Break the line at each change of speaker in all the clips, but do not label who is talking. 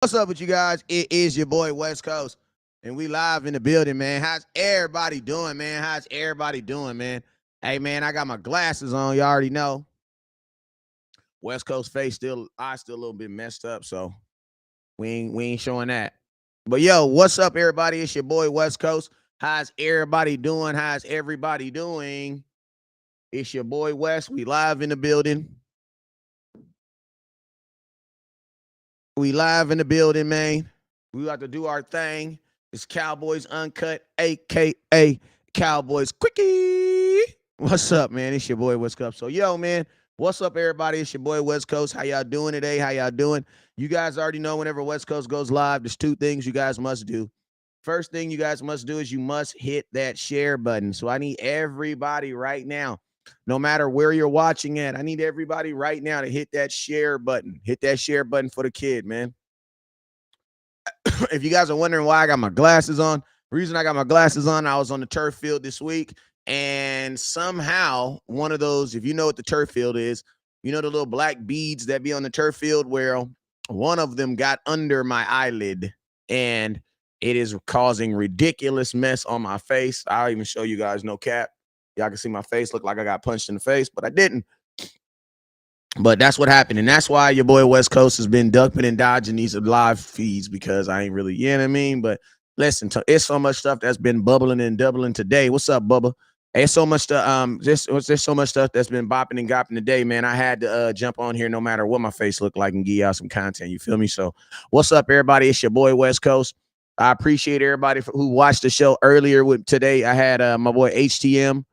What's up with you guys? It is your boy West Coast, and we live in the building, man. How's everybody doing, man? How's everybody doing, man? Hey, man, I got my glasses on. You already know. West Coast face still a little bit messed up, so we ain't showing that. But yo, what's up, everybody? It's your boy West Coast. How's everybody doing? How's everybody doing? It's your boy West. We live in the building. We live in the building, man. We got to do our thing. It's Cowboys Uncut, aka Cowboys Quickie. What's up, man? It's your boy West Coast. So, yo, man, what's up, everybody? It's your boy West Coast. How y'all doing today? How y'all doing? You guys already know whenever West Coast goes live, there's two things you guys must do. First thing you guys must do is you must hit that share button. So I need everybody right now, no matter where you're watching at, I need everybody right now to hit that share button. Hit that share button for the kid, man. If you guys are wondering why I got my glasses on, the reason I got my glasses on, I was on the turf field this week, and somehow one of those, if you know what the turf field is, you know the little black beads that be on the turf field, where one of them got under my eyelid, and it is causing ridiculous mess on my face. I'll even show you guys, no cap. Y'all can see my face look like I got punched in the face, but I didn't. But that's what happened. And that's why your boy West Coast has been ducking and dodging these live feeds, because I ain't really, you know what I mean? But listen, it's so much stuff that's been bubbling and doubling today. What's up, Bubba? There's so much stuff. There's so much stuff that's been bopping and gopping today, man. I had to jump on here no matter what my face looked like and give y'all some content. You feel me? So what's up, everybody? It's your boy West Coast. I appreciate everybody who watched the show earlier with today. I had my boy HTM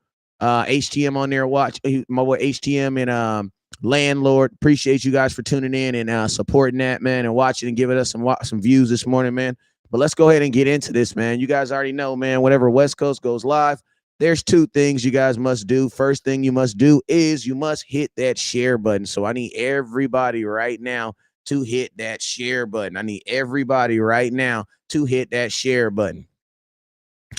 on there. Watch my boy HTM and Landlord. Appreciate you guys for tuning in and supporting that, man, and watching and giving us some views this morning, man. But let's go ahead and get into this, man. You guys already know, man, whenever West Coast goes live, there's two things you guys must do. First thing you must do is you must hit that share button. So I need everybody right now to hit that share button. I need everybody right now to hit that share button.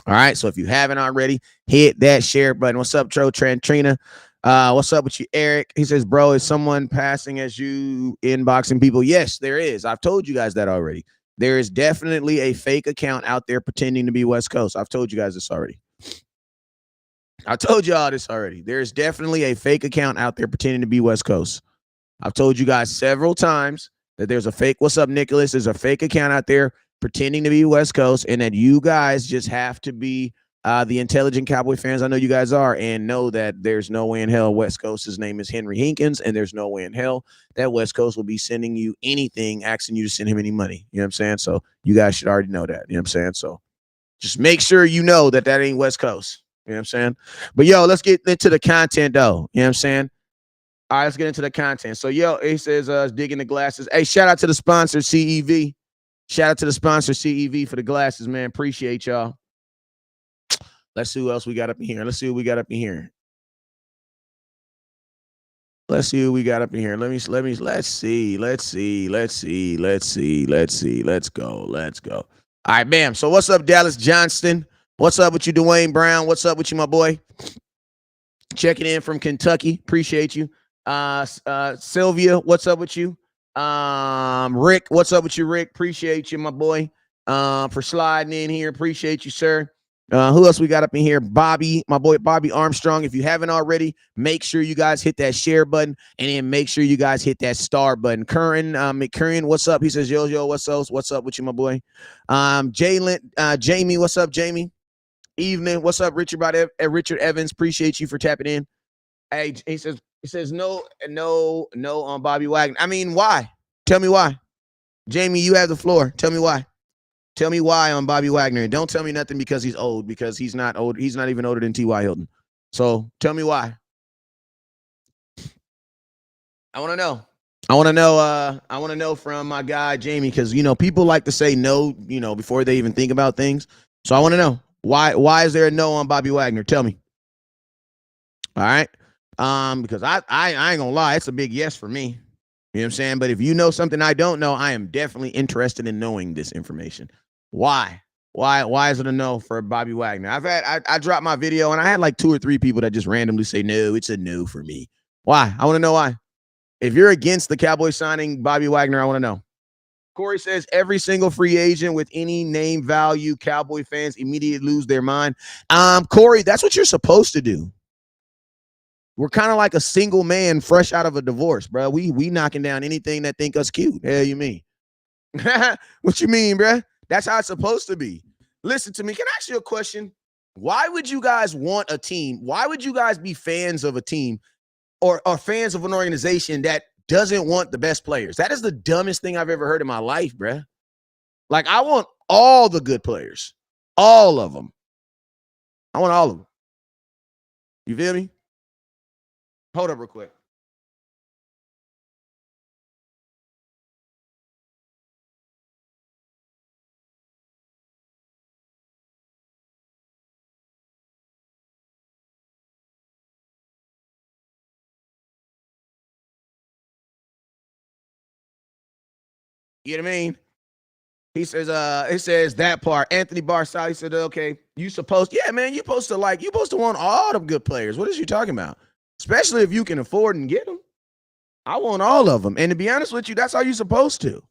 All right. So if you haven't already, hit that share button. What's up, Trina? What's up with you, Eric? He says, bro, is someone passing as you inboxing people? Yes, there is. I've told you guys that already. There is definitely a fake account out there pretending to be West Coast. I've told you guys this already. I told y'all this already. There's definitely a fake account out there pretending to be West Coast. I've told you guys several times that there's a fake. What's up, Nicholas? There's a fake account out there pretending to be West Coast, and that you guys just have to be the intelligent Cowboy fans I know you guys are, and know that there's no way in hell West Coast's name is Henry Hinkins, and there's no way in hell that West Coast will be sending you anything, asking you to send him any money. You know what I'm saying? So you guys should already know that. You know what I'm saying? So just make sure you know that ain't West Coast. You know what I'm saying? But yo, let's get into the content though. You know what I'm saying? All right, let's get into the content. So yo, he says digging the glasses. Hey, shout out to the sponsor, CEV. Shout out to the sponsor, CEV, for the glasses, man. Appreciate y'all. Let's see who else we got up in here. Let's see what we got up in here. Let's see. Let's go. All right, bam. So what's up, Dallas Johnston? What's up with you, Dwayne Brown? What's up with you, my boy? Checking in from Kentucky. Appreciate you. Sylvia, what's up with you? Rick, what's up with you, Rick? Appreciate you, my boy, for sliding in here. Appreciate you, sir. Who else we got up in here? Bobby, my boy, Bobby Armstrong. If you haven't already, make sure you guys hit that share button, and then make sure you guys hit that star button. Curran, McCurran, what's up? He says, yo, what's up with you, my boy? Jamie, what's up, Jamie? Evening, what's up, Richard Evans? Appreciate you for tapping in. Hey, he says no on Bobby Wagner. I mean, why? Tell me why. Jamie, you have the floor. Tell me why. Tell me why on Bobby Wagner. And don't tell me nothing because he's old, because he's not old. He's not even older than T.Y. Hilton. So tell me why. I want to know. I want to know from my guy, Jamie, because, people like to say no, before they even think about things. So I want to know, why is there a no on Bobby Wagner? Tell me. All right. Because I ain't gonna lie, it's a big yes for me. You know what I'm saying? But if you know something I don't know, I am definitely interested in knowing this information. Why? Why is it a no for Bobby Wagner? I dropped my video and I had like 2 or 3 people that just randomly say no, it's a no for me. Why? I want to know why. If you're against the Cowboys signing Bobby Wagner, I want to know. Corey says every single free agent with any name value, Cowboy fans immediately lose their mind. Corey, that's what you're supposed to do. We're kind of like a single man fresh out of a divorce, bro. We knocking down anything that think us cute. Hell, you mean? What you mean, bro? That's how it's supposed to be. Listen to me. Can I ask you a question? Why would you guys want a team? Why would you guys be fans of a team or fans of an organization that doesn't want the best players? That is the dumbest thing I've ever heard in my life, bro. Like, I want all the good players. All of them. I want all of them. You feel me? Hold up real quick. You know what I mean? He says, it says that part. Anthony Barsal, he said, okay, you supposed, yeah, man, you supposed to want all the good players. What is you talking about? Especially if you can afford and get them. I want all of them. And to be honest with you, that's how you're supposed to.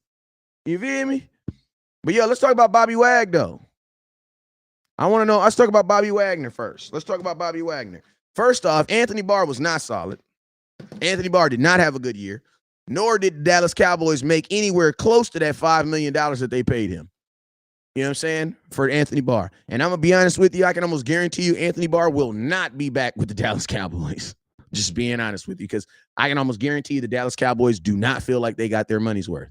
You feel me? But yeah, let's talk about Bobby Wag, though. I want to know, let's talk about Bobby Wagner first. Let's talk about Bobby Wagner. First off, Anthony Barr was not solid. Anthony Barr did not have a good year, nor did the Dallas Cowboys make anywhere close to that $5 million that they paid him. You know what I'm saying? For Anthony Barr. And I'm going to be honest with you, I can almost guarantee you Anthony Barr will not be back with the Dallas Cowboys. Just being honest with you, because I can almost guarantee you the Dallas Cowboys do not feel like they got their money's worth.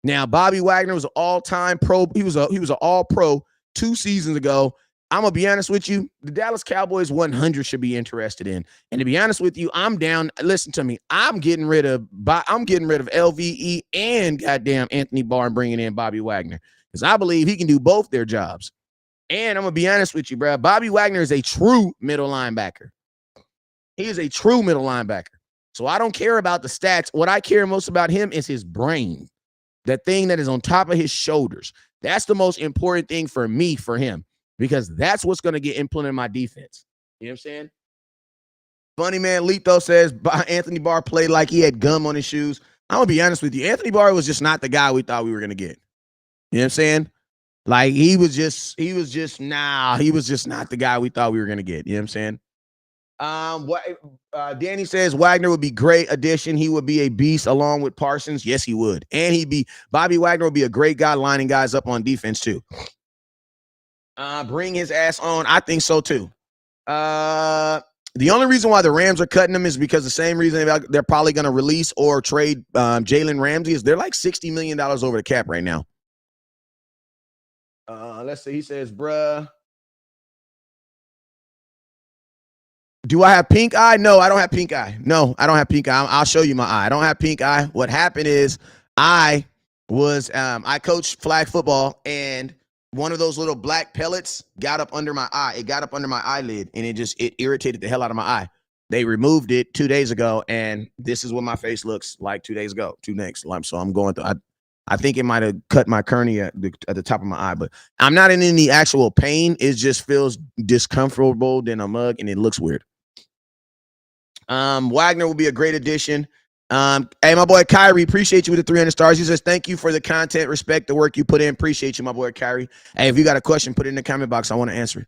Now, Bobby Wagner was an all-time pro. He was an all-pro 2 seasons ago. I'm going to be honest with you. The Dallas Cowboys 100 should be interested in. And to be honest with you, I'm down. Listen to me. I'm getting rid of LVE and goddamn Anthony Barr and bringing in Bobby Wagner, because I believe he can do both their jobs. And I'm going to be honest with you, bro. Bobby Wagner is a true middle linebacker. He is a true middle linebacker. So I don't care about the stats. What I care most about him is his brain, that thing that is on top of his shoulders. That's the most important thing for me, for him, because that's what's going to get implemented in my defense. You know what I'm saying? Funny man Lito says Anthony Barr played like he had gum on his shoes. I'm going to be honest with you. Anthony Barr was just not the guy we thought we were going to get. You know what I'm saying? Like, he was just not the guy we thought we were going to get. You know what I'm saying? Danny says Wagner would be great addition. He would be a beast along with Parsons. Yes, he would. And Bobby Wagner would be a great guy lining guys up on defense too. Bring his ass on. I think so too. The only reason why the Rams are cutting him is because the same reason they're probably going to release or trade Jalen Ramsey is they're like $60 million over the cap right now. Let's see. He says, bruh, do I have pink eye? No, I don't have pink eye. No, I don't have pink eye. I'll show you my eye. I don't have pink eye. What happened is I coached flag football, and one of those little black pellets got up under my eye. It got up under my eyelid, and it irritated the hell out of my eye. They removed it 2 days ago, and this is what my face looks like 2 days ago. So I'm going through. I think it might have cut my cornea at the top of my eye, but I'm not in any actual pain. It just feels discomfortable than a mug, and it looks weird. Wagner will be a great addition. Hey, my boy Kyrie, appreciate you with the 300 stars. He says, thank you for the content, respect the work you put in. Appreciate you, my boy Kyrie. Hey, if you got a question, put it in the comment box. I want to answer it.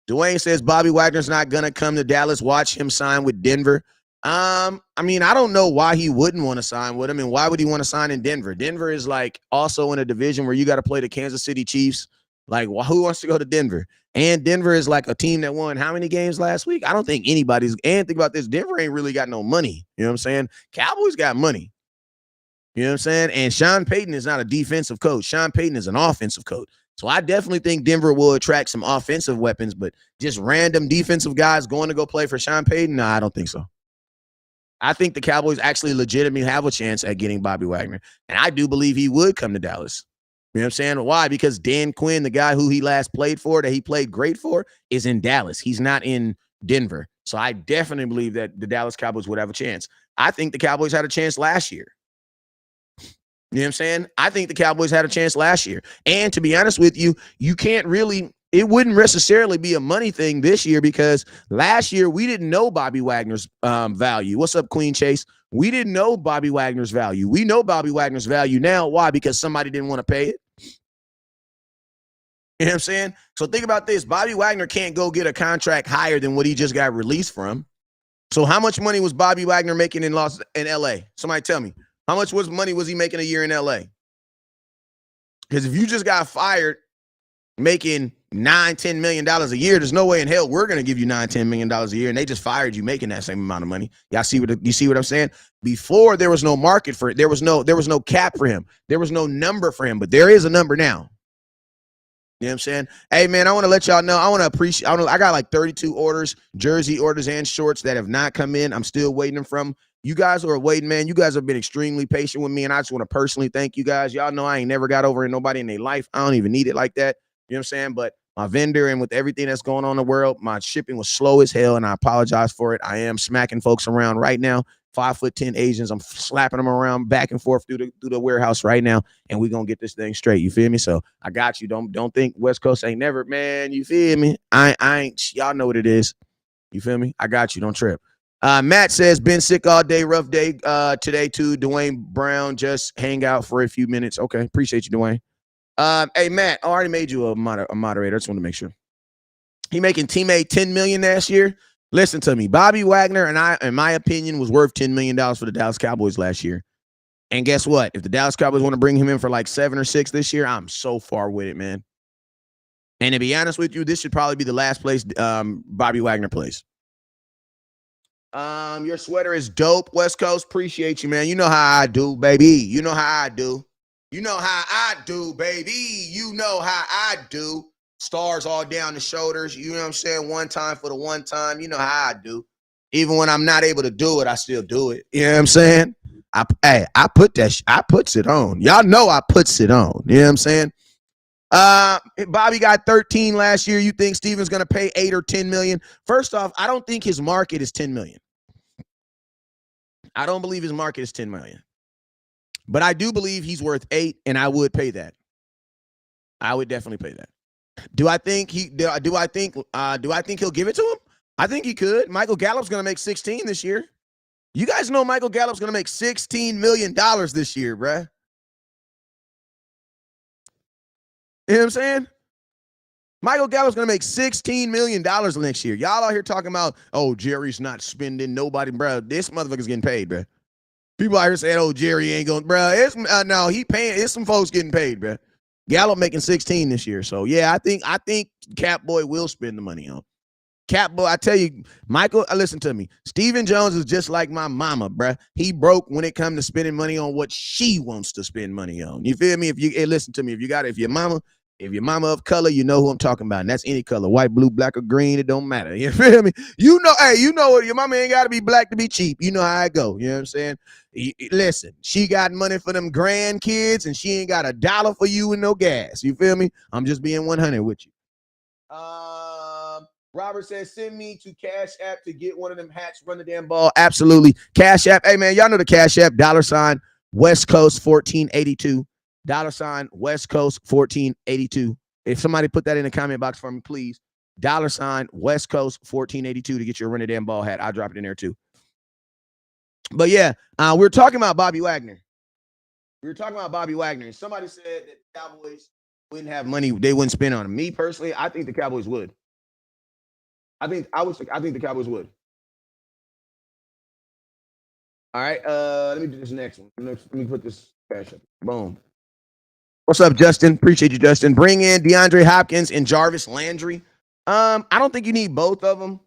Dwayne says Bobby Wagner's not gonna come to Dallas. Watch him sign with Denver. I mean, I don't know why he wouldn't want to sign with him, and why would he want to sign in Denver? Denver is like also in a division where you got to play the Kansas City Chiefs. Like, who wants to go to Denver? And Denver is like a team that won how many games last week? I don't think anybody's. And think about this: Denver ain't really got no money. You know what I'm saying? Cowboys got money. You know what I'm saying? And Sean Payton is not a defensive coach. Sean Payton is an offensive coach. So I definitely think Denver will attract some offensive weapons, but just random defensive guys going to go play for Sean Payton? No, I don't think so. I think the Cowboys actually legitimately have a chance at getting Bobby Wagner. And I do believe he would come to Dallas. You know what I'm saying? Why? Because Dan Quinn, the guy who he last played for, that he played great for, is in Dallas. He's not in Denver. So I definitely believe that the Dallas Cowboys would have a chance. I think the Cowboys had a chance last year. You know what I'm saying? I think the Cowboys had a chance last year. And to be honest with you, you can't really, it wouldn't necessarily be a money thing this year because last year we didn't know Bobby Wagner's value. What's up, Queen Chase? We didn't know Bobby Wagner's value. We know Bobby Wagner's value now. Why? Because somebody didn't want to pay it. You know what I'm saying? So think about this. Bobby Wagner can't go get a contract higher than what he just got released from. So how much money was Bobby Wagner making in LA? Somebody tell me. How much money was he making a year in LA? Because if you just got fired making $9-10 million a year, there's no way in hell we're going to give you $9-10 million a year, and they just fired you making that same amount of money. Y'all see what you see what I'm saying? Before there was no market for it, there was no cap for him, there was no number for him, but there is a number now. You know what I'm saying? Hey man, I want to let y'all know. I got like 32 orders, jersey orders and shorts that have not come in. I'm still waiting from you guys who are waiting, man. You guys have been extremely patient with me, and I just want to personally thank you guys. Y'all know I ain't never got over in nobody in their life. I don't even need it like that. You know what I'm saying? But my vendor and with everything that's going on in the world, my shipping was slow as hell, and I apologize for it. I am smacking folks around right now. 5'10" Asians. I'm slapping them around back and forth through the warehouse right now, and we're gonna get this thing straight. You feel me? So I got you. Don't think West Coast ain't never, man. You feel me? I ain't. Y'all know what it is. You feel me? I got you. Don't trip. Matt says, been sick all day, rough day today too. Dwayne Brown, just hang out for a few minutes. Okay, appreciate you, Dwayne. Hey Matt, I already made you a moderator. I just want to make sure. He making teammate $10 million last year. Listen to me. Bobby Wagner and I, in my opinion, was worth $10 million for the Dallas Cowboys last year. And guess what? If the Dallas Cowboys want to bring him in for like 7 or 6 this year, I'm so far with it, man. And to be honest with you, this should probably be the last place Bobby Wagner plays. Your sweater is dope, West Coast. Appreciate you, man. You know how I do, baby. You know how I do. You know how I do, baby. You know how I do. Stars all down the shoulders. You know what I'm saying? One time for the one time. You know how I do. Even when I'm not able to do it, I still do it. You know what I'm saying? I puts it on. Y'all know I puts it on. You know what I'm saying? Bobby got 13 last year. You think Steven's gonna pay 8 or 10 million? First off, I don't think his market is 10 million. I don't believe his market is 10 million. But I do believe he's worth 8, and I would pay that. I would definitely pay that. Do I think he'll give it to him? I think he could. Michael Gallup's going to make 16 this year. You guys know Michael Gallup's going to make $16 million this year, bruh. You know what I'm saying? Michael Gallup's going to make $16 million next year. Y'all out here talking about, oh, Jerry's not spending nobody, bruh. This motherfucker's getting paid, bruh. People out here saying, oh, Jerry ain't going, bruh. No, he paying. It's some folks getting paid, bruh. Gallup making 16 this year. So, yeah, I think Catboy will spend the money on. Catboy, I tell you, Michael, listen to me. Stephen Jones is just like my mama, bruh. He broke when it comes to spending money on what she wants to spend money on. You feel me? Listen to me. If your mama of color, you know who I'm talking about. And that's any color, white, blue, black, or green. It don't matter. You feel me? You know what? Your mama ain't got to be black to be cheap. You know how I go. You know what I'm saying? Listen, she got money for them grandkids, and she ain't got $1 for you and no gas. You feel me? I'm just being 100 with you. Robert says, send me to Cash App to get one of them hats, run the damn ball. Absolutely. Cash App. Hey, man, y'all know the Cash App, $ West Coast 1482. $ West Coast 1482. If somebody put that in the comment box for me, please. $ West Coast 1482 to get your run the damn ball hat. I'll drop it in there too. But yeah, we're talking about Bobby Wagner. Somebody said that the Cowboys wouldn't have money, they wouldn't spend on him. Me personally, I think the Cowboys would. I think the Cowboys would. All right, let me do this next one. Let me put this cash up. Boom. What's up, Justin? Appreciate you, Justin. Bring in DeAndre Hopkins and Jarvis Landry. I don't think you need both of them.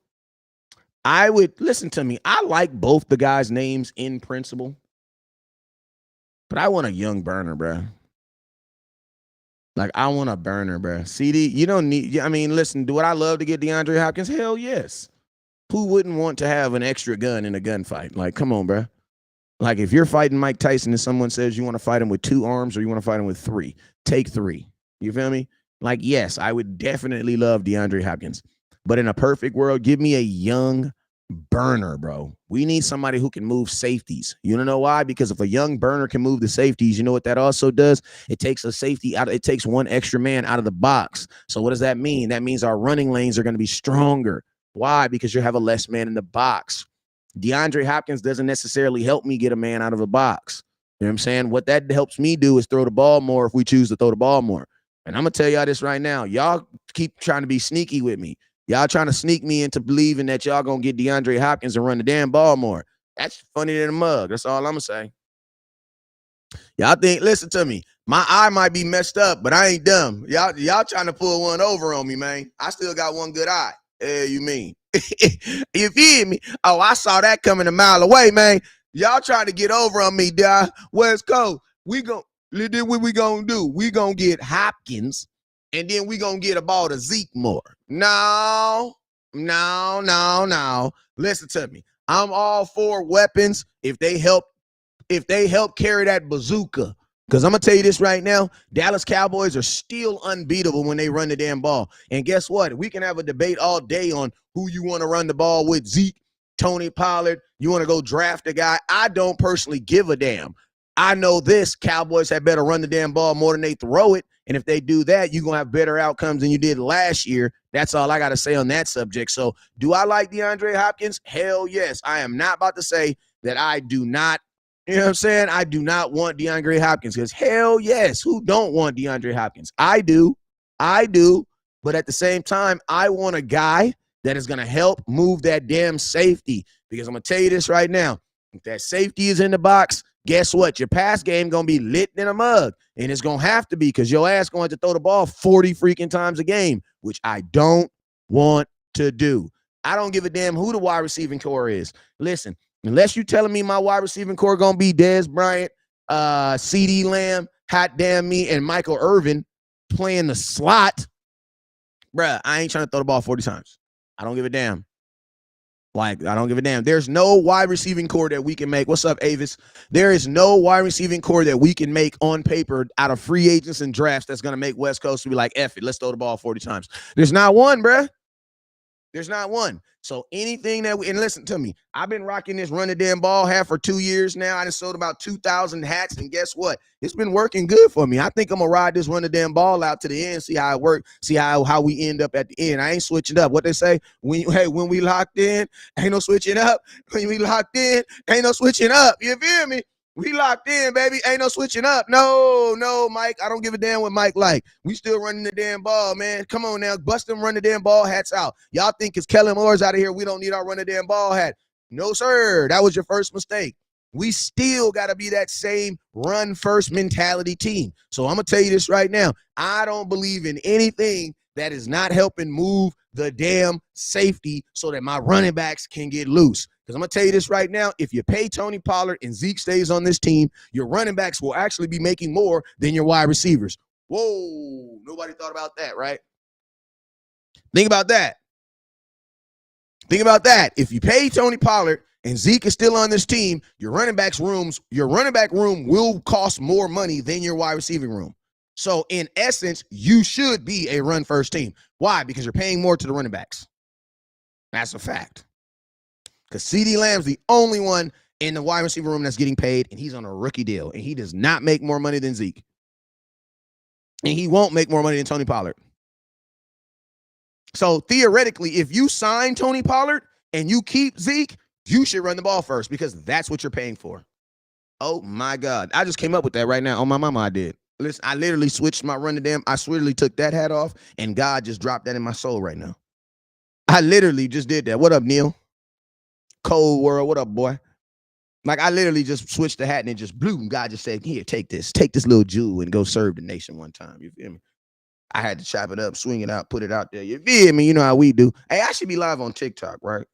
I would listen to me. I like both the guys' names in principle, but I want a young burner, bro. Like, I want a burner, bro. CD, you don't need. I mean, listen. Do what I love to get DeAndre Hopkins? Hell yes. Who wouldn't want to have an extra gun in a gunfight? Like, come on, bro. Like, if you're fighting Mike Tyson and someone says you want to fight him with 2 arms or you want to fight him with 3, take 3. You feel me? Like, yes, I would definitely love DeAndre Hopkins. But in a perfect world, give me a young burner, bro. We need somebody who can move safeties. You know why? Because if a young burner can move the safeties, you know what that also does? It takes a safety out. It takes one extra man out of the box. So what does that mean? That means our running lanes are going to be stronger. Why? Because you have a less man in the box. DeAndre Hopkins doesn't necessarily help me get a man out of a box. You know what I'm saying? What that helps me do is throw the ball more if we choose to throw the ball more. And I'm going to tell y'all this right now. Y'all keep trying to be sneaky with me. Y'all trying to sneak me into believing that y'all going to get DeAndre Hopkins and run the damn ball more. That's funny than a mug. That's all I'm going to say. Y'all think, listen to me. My eye might be messed up, but I ain't dumb. Y'all trying to pull one over on me, man. I still got one good eye. You mean? You feel me? Oh, I saw that coming a mile away, man. Y'all trying to get over on me, duh. West Coast. What we gonna do? We gonna get Hopkins, and then we gonna get about a Zeke more. No. Listen to me. I'm all for weapons if they help carry that bazooka. Because I'm going to tell you this right now, Dallas Cowboys are still unbeatable when they run the damn ball. And guess what? We can have a debate all day on who you want to run the ball with, Zeke, Tony Pollard. You want to go draft a guy. I don't personally give a damn. I know this, Cowboys had better run the damn ball more than they throw it. And if they do that, you're going to have better outcomes than you did last year. That's all I got to say on that subject. So do I like DeAndre Hopkins? Hell yes. I am not about to say that I do not. You know what I'm saying? I do not want DeAndre Hopkins because hell yes, who don't want DeAndre Hopkins? I do. But at the same time, I want a guy that is going to help move that damn safety because I'm going to tell you this right now. If that safety is in the box, guess what? Your pass game going to be lit in a mug, and it's going to have to be because your ass going to throw the ball 40 freaking times a game, which I don't want to do. I don't give a damn who the wide receiving core is. Listen, unless you telling me my wide receiving core going to be Dez Bryant, CeeDee Lamb, hot damn me, and Michael Irvin playing the slot, bruh, I ain't trying to throw the ball 40 times. I don't give a damn. Like, I don't give a damn. There's no wide receiving core that we can make. What's up, Avis? There is no wide receiving core that we can make on paper out of free agents and drafts that's going to make West Coast be like, F it, let's throw the ball 40 times. There's not one, bruh. There's not one. So anything that and listen to me, I've been rocking this run the damn ball hat for 2 years now. I just sold about 2,000 hats, and guess what? It's been working good for me. I think I'm gonna ride this run the damn ball out to the end, see how it works, see how we end up at the end. I ain't switching up. What they say, when we locked in, ain't no switching up. When we locked in, ain't no switching up. You feel me? We locked in, baby. Ain't no switching up. No, Mike. I don't give a damn what Mike like. We still running the damn ball, man. Come on now. Bust them run the damn ball hats out. Y'all think it's Kellen Moore's out of here. We don't need our run the damn ball hat. No, sir. That was your first mistake. We still got to be that same run first mentality team. So I'm going to tell you this right now. I don't believe in anything that is not helping move the damn safety so that my running backs can get loose. Because I'm going to tell you this right now, if you pay Tony Pollard and Zeke stays on this team, your running backs will actually be making more than your wide receivers. Whoa, nobody thought about that, right? Think about that. If you pay Tony Pollard and Zeke is still on this team, your running back room will cost more money than your wide receiving room. So in essence, you should be a run first team. Why? Because you're paying more to the running backs. That's a fact. Because CeeDee Lamb's the only one in the wide receiver room that's getting paid, and he's on a rookie deal, and he does not make more money than Zeke. And he won't make more money than Tony Pollard. So theoretically, if you sign Tony Pollard and you keep Zeke, you should run the ball first because that's what you're paying for. Oh, my God. I just came up with that right now. On my mama, I did. Listen, I literally switched my run to damn. I literally took that hat off, and God just dropped that in my soul right now. I literally just did that. What up, Neil? Cold world, what up, boy? Like, I literally just switched the hat and it just blew. And God just said, here, take this little jewel and go serve the nation one time. You feel me? I had to chop it up, swing it out, put it out there. You feel me? You know how we do. Hey, I should be live on TikTok, right?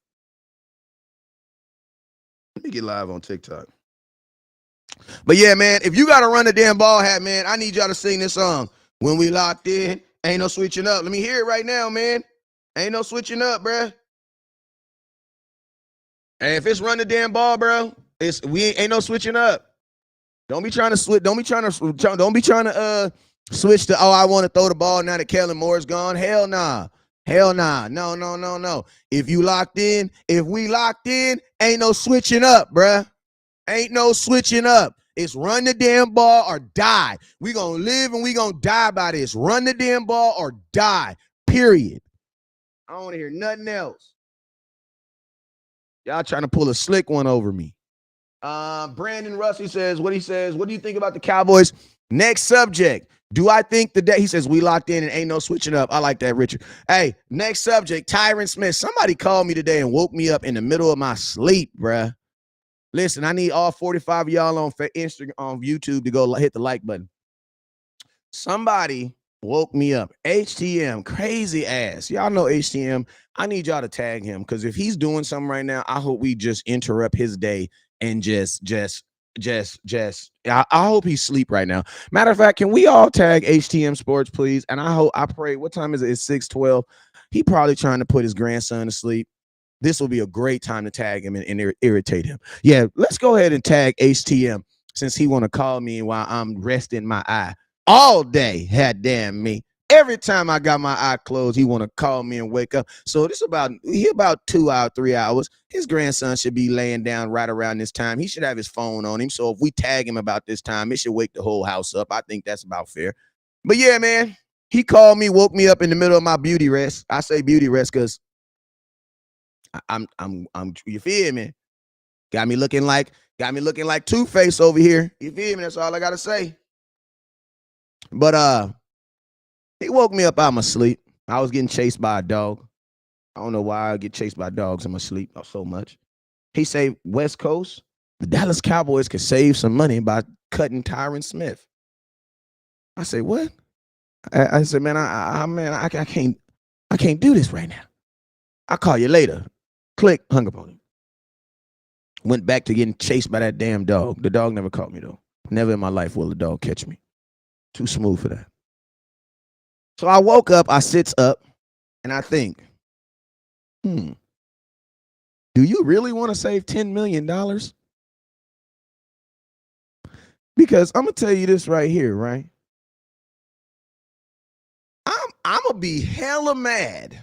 Let me get live on TikTok. But yeah, man, if you got to run the damn ball hat, man, I need y'all to sing this song. When we locked in, ain't no switching up. Let me hear it right now, man. Ain't no switching up, bruh. Hey, if it's run the damn ball, bro, ain't no switching up. Don't be trying to switch. Don't be trying to switch to, I want to throw the ball now that Kellen Moore's gone. Hell nah. Hell nah. No, no, no, no. If you locked in, if we locked in, ain't no switching up, bruh. Ain't no switching up. It's run the damn ball or die. We gonna live and we gonna die by this. Run the damn ball or die. Period. I don't want to hear nothing else. Y'all trying to pull a slick one over me. Brandon Russell says, what do you think about the Cowboys? Next subject. Do I think he says we locked in and ain't no switching up. I like that, Richard. Hey, next subject, Tyron Smith. Somebody called me today and woke me up in the middle of my sleep, bruh. Listen, I need all 45 of y'all on Instagram, on YouTube to go hit the like button. Somebody woke me up. HTM, crazy ass. Y'all know HTM. I need y'all to tag him because if he's doing something right now, I hope we just interrupt his day and I hope he's asleep right now. Matter of fact, can we all tag HTM Sports, please? And I pray, what time is it? It's 6:12. He probably trying to put his grandson to sleep. This will be a great time to tag him and irritate him. Yeah, let's go ahead and tag HTM since he want to call me while I'm resting my eye all day. Had damn me. Every time I got my eye closed, he want to call me and wake up. So this about 2 hours, 3 hours. His grandson should be laying down right around this time. He should have his phone on him. So if we tag him about this time, it should wake the whole house up. I think that's about fair. But yeah, man, he called me, woke me up in the middle of my beauty rest. I say beauty rest because I'm you feel me? Got me looking like Two-Face over here. You feel me? That's all I gotta say. But he woke me up out of my sleep. I was getting chased by a dog. I don't know why I get chased by dogs in my sleep so much. He said, West Coast, the Dallas Cowboys could save some money by cutting Tyron Smith. I say, what? I said, man, I can't do this right now. I'll call you later. Click, hung up on him. Went back to getting chased by that damn dog. The dog never caught me, though. Never in my life will a dog catch me. Too smooth for that. So I woke up, I sits up, and I think, do you really want to save $10 million? Because I'm going to tell you this right here, right? I'm going to be hella mad.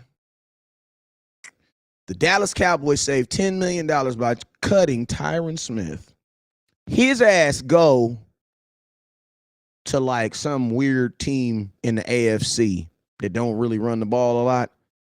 The Dallas Cowboys saved $10 million by cutting Tyron Smith. His ass go to like some weird team in the AFC that don't really run the ball a lot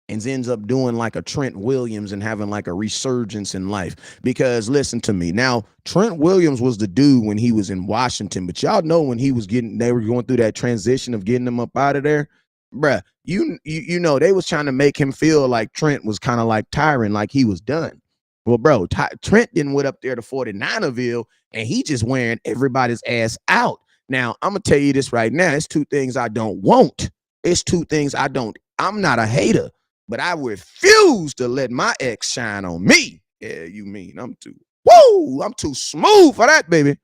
and ends up doing like a Trent Williams and having like a resurgence in life. Because listen to me. Now, Trent Williams was the dude when he was in Washington, but y'all know when they were going through that transition of getting him up out of there, bruh, you know, they was trying to make him feel like Trent was kind of like Tyron, like he was done. Well, bro, Trent then went up there to 49erville and he just wearing everybody's ass out. Now, I'm going to tell you this right now. It's two things I don't want. It's two things I don't. I'm not a hater, but I refuse to let my ex shine on me. Yeah, you mean I'm too smooth for that, baby.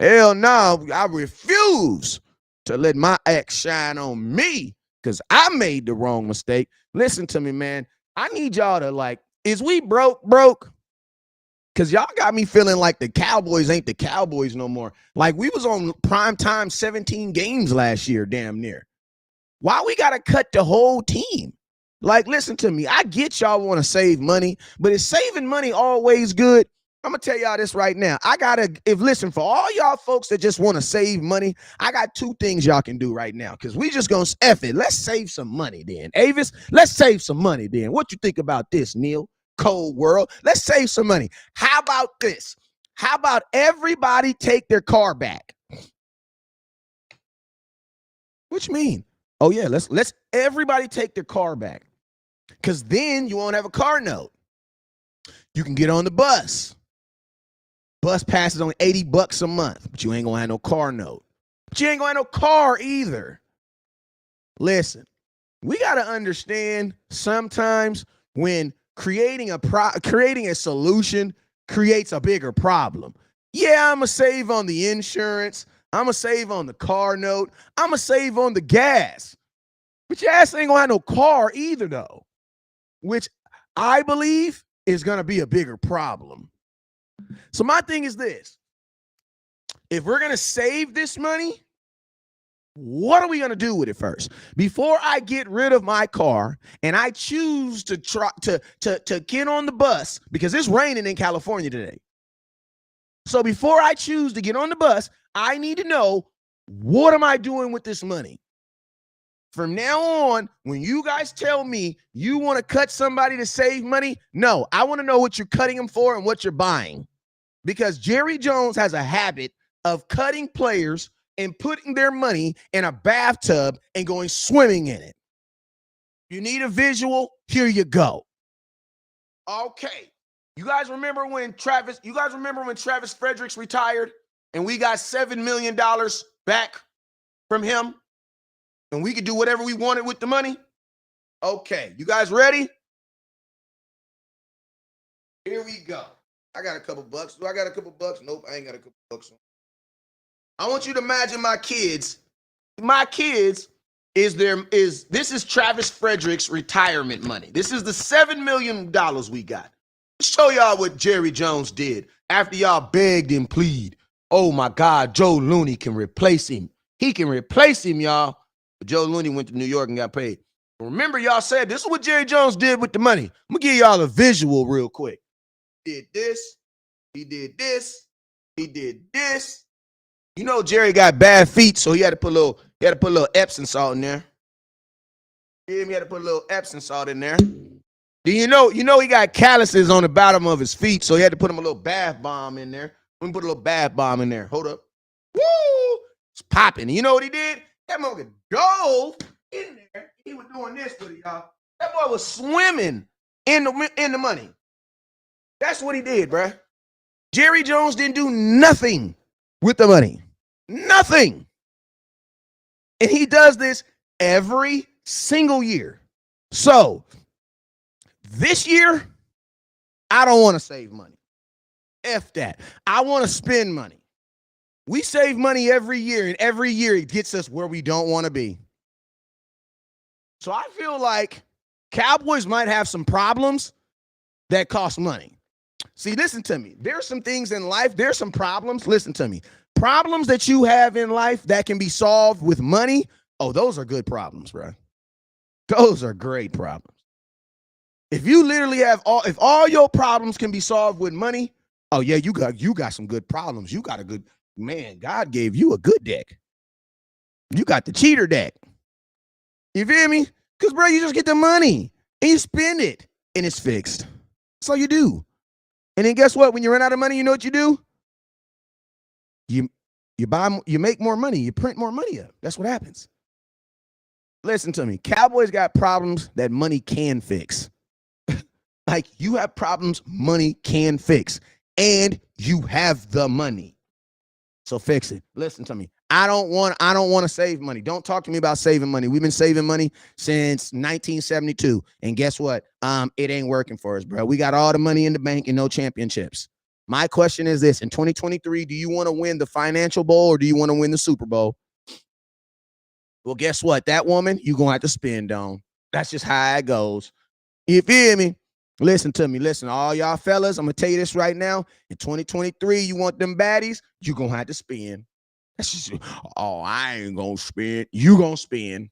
Hell no, I refuse to let my ex shine on me because I made the wrong mistake. Listen to me, man. I need y'all to like, is we broke? Because y'all got me feeling like the Cowboys ain't the Cowboys no more. Like we was on prime time 17 games last year, damn near. Why we got to cut the whole team? Like, listen to me. I get y'all want to save money, but is saving money always good? I'm going to tell y'all this right now. Listen, for all y'all folks that just want to save money, I got two things y'all can do right now because we just going to F it. Let's save some money then. Avis, let's save some money then. What you think about this, Neil? Cold world. Let's save some money. How about this? How about everybody take their car back? What you mean? Oh yeah, let's everybody take their car back. Cause then you won't have a car note. You can get on the bus. Bus passes on $80 a month, but you ain't gonna have no car note. But you ain't gonna have no car either. Listen, we gotta understand sometimes when creating a solution creates a bigger problem. Yeah, I'm gonna save on the insurance. I'm gonna save on the car note. I'm gonna save on the gas. But your ass ain't gonna have no car either, though, which I believe is gonna be a bigger problem. So my thing is this: if we're gonna save this money, What are we going to do with it first? Before I get rid of my car and I choose to try to get on the bus, because it's raining in California today. So before I choose to get on the bus, I need to know, what am I doing with this money? From now on, when you guys tell me you want to cut somebody to save money, no, I want to know what you're cutting them for and what you're buying. Because Jerry Jones has a habit of cutting players and putting their money in a bathtub and going swimming in it. You need a visual? Here you go. Okay. You guys remember when Travis Fredericks retired and we got $7 million back from him? And we could do whatever we wanted with the money? Okay. You guys ready? Here we go. I got a couple bucks. Do I got a couple bucks? Nope, I ain't got a couple bucks. I want you to imagine my kids. My kids this is Travis Fredericks' retirement money. This is the $7 million we got. Let's show y'all what Jerry Jones did after y'all begged and plead. Oh my God, Joe Looney can replace him. He can replace him, y'all. But Joe Looney went to New York and got paid. Remember, y'all said this is what Jerry Jones did with the money. I'm gonna give y'all a visual real quick. Did this, he did this, he did this. You know Jerry got bad feet, so he had to put a little Epsom salt in there. He had to put a little Epsom salt in there. Do you know he got calluses on the bottom of his feet, so he had to put him a little bath bomb in there. Let me put a little bath bomb in there. Hold up. Woo! It's popping. You know what he did? That mother dove in there. He was doing this with it, y'all. That boy was swimming in the money. That's what he did, bruh. Jerry Jones didn't do nothing with the money. Nothing. And he does this every single year. So this year, I don't want to save money. F that. I want to spend money. We save money every year, and every year it gets us where we don't want to be. So I feel like Cowboys might have some problems that cost money. See, listen to me. There's some things in life, there's some problems. Listen to me. Problems that you have in life that can be solved with money. Oh, those are good problems, bro. Those are great problems. If you literally if all your problems can be solved with money, oh yeah, you got some good problems. You got a good, man, God gave you a good deck. You got the cheater deck. You feel me? Because, bro, you just get the money and you spend it and it's fixed. That's all you do. And then guess what? When you run out of money, you know what you do? You make more money. You print more money up. That's what happens. Listen to me. Cowboys got problems that money can fix. Like, you have problems money can fix. And you have the money. So fix it. Listen to me. I don't want to save money. Don't talk to me about saving money. We've been saving money since 1972. And guess what? It ain't working for us, bro. We got all the money in the bank and no championships. My question is this: in 2023, do you want to win the financial bowl or do you want to win the Super Bowl? Well, guess what? That woman, you're going to have to spend on. That's just how it goes. You feel me? Listen to me. Listen, all y'all fellas, I'm going to tell you this right now. In 2023, you want them baddies, you're going to have to spend. That's just, oh, I ain't going to spend. You going to spend.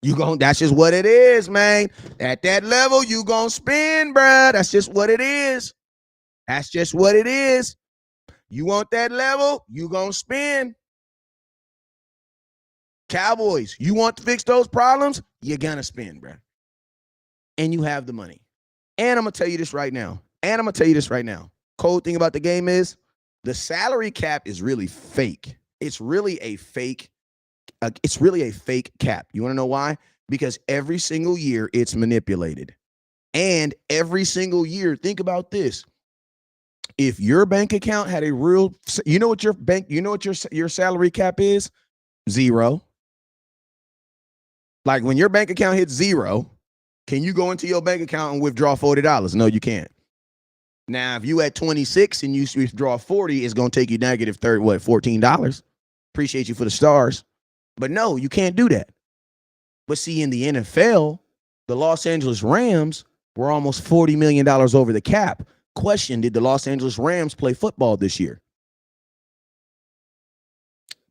That's just what it is, man. At that level, you going to spend, bruh. That's just what it is. That's just what it is. You want that level, you going to spend. Cowboys, you want to fix those problems, you're going to spend, bruh. And you have the money. And I'm going to tell you this right now. Cold thing about the game is the salary cap is really fake. It's really a fake cap. You want to know why? Because every single year it's manipulated. And every single year, think about this. If your bank account had a real, you know what your salary cap is? 0. Like when your bank account hits 0, can you go into your bank account and withdraw $40? No, you can't. Now, if you at 26 and you withdraw 40, it's going to take you negative $14. Appreciate you for the stars. But no, you can't do that. But see, in the NFL, the Los Angeles Rams were almost $40 million over the cap. Question, did the Los Angeles Rams play football this year?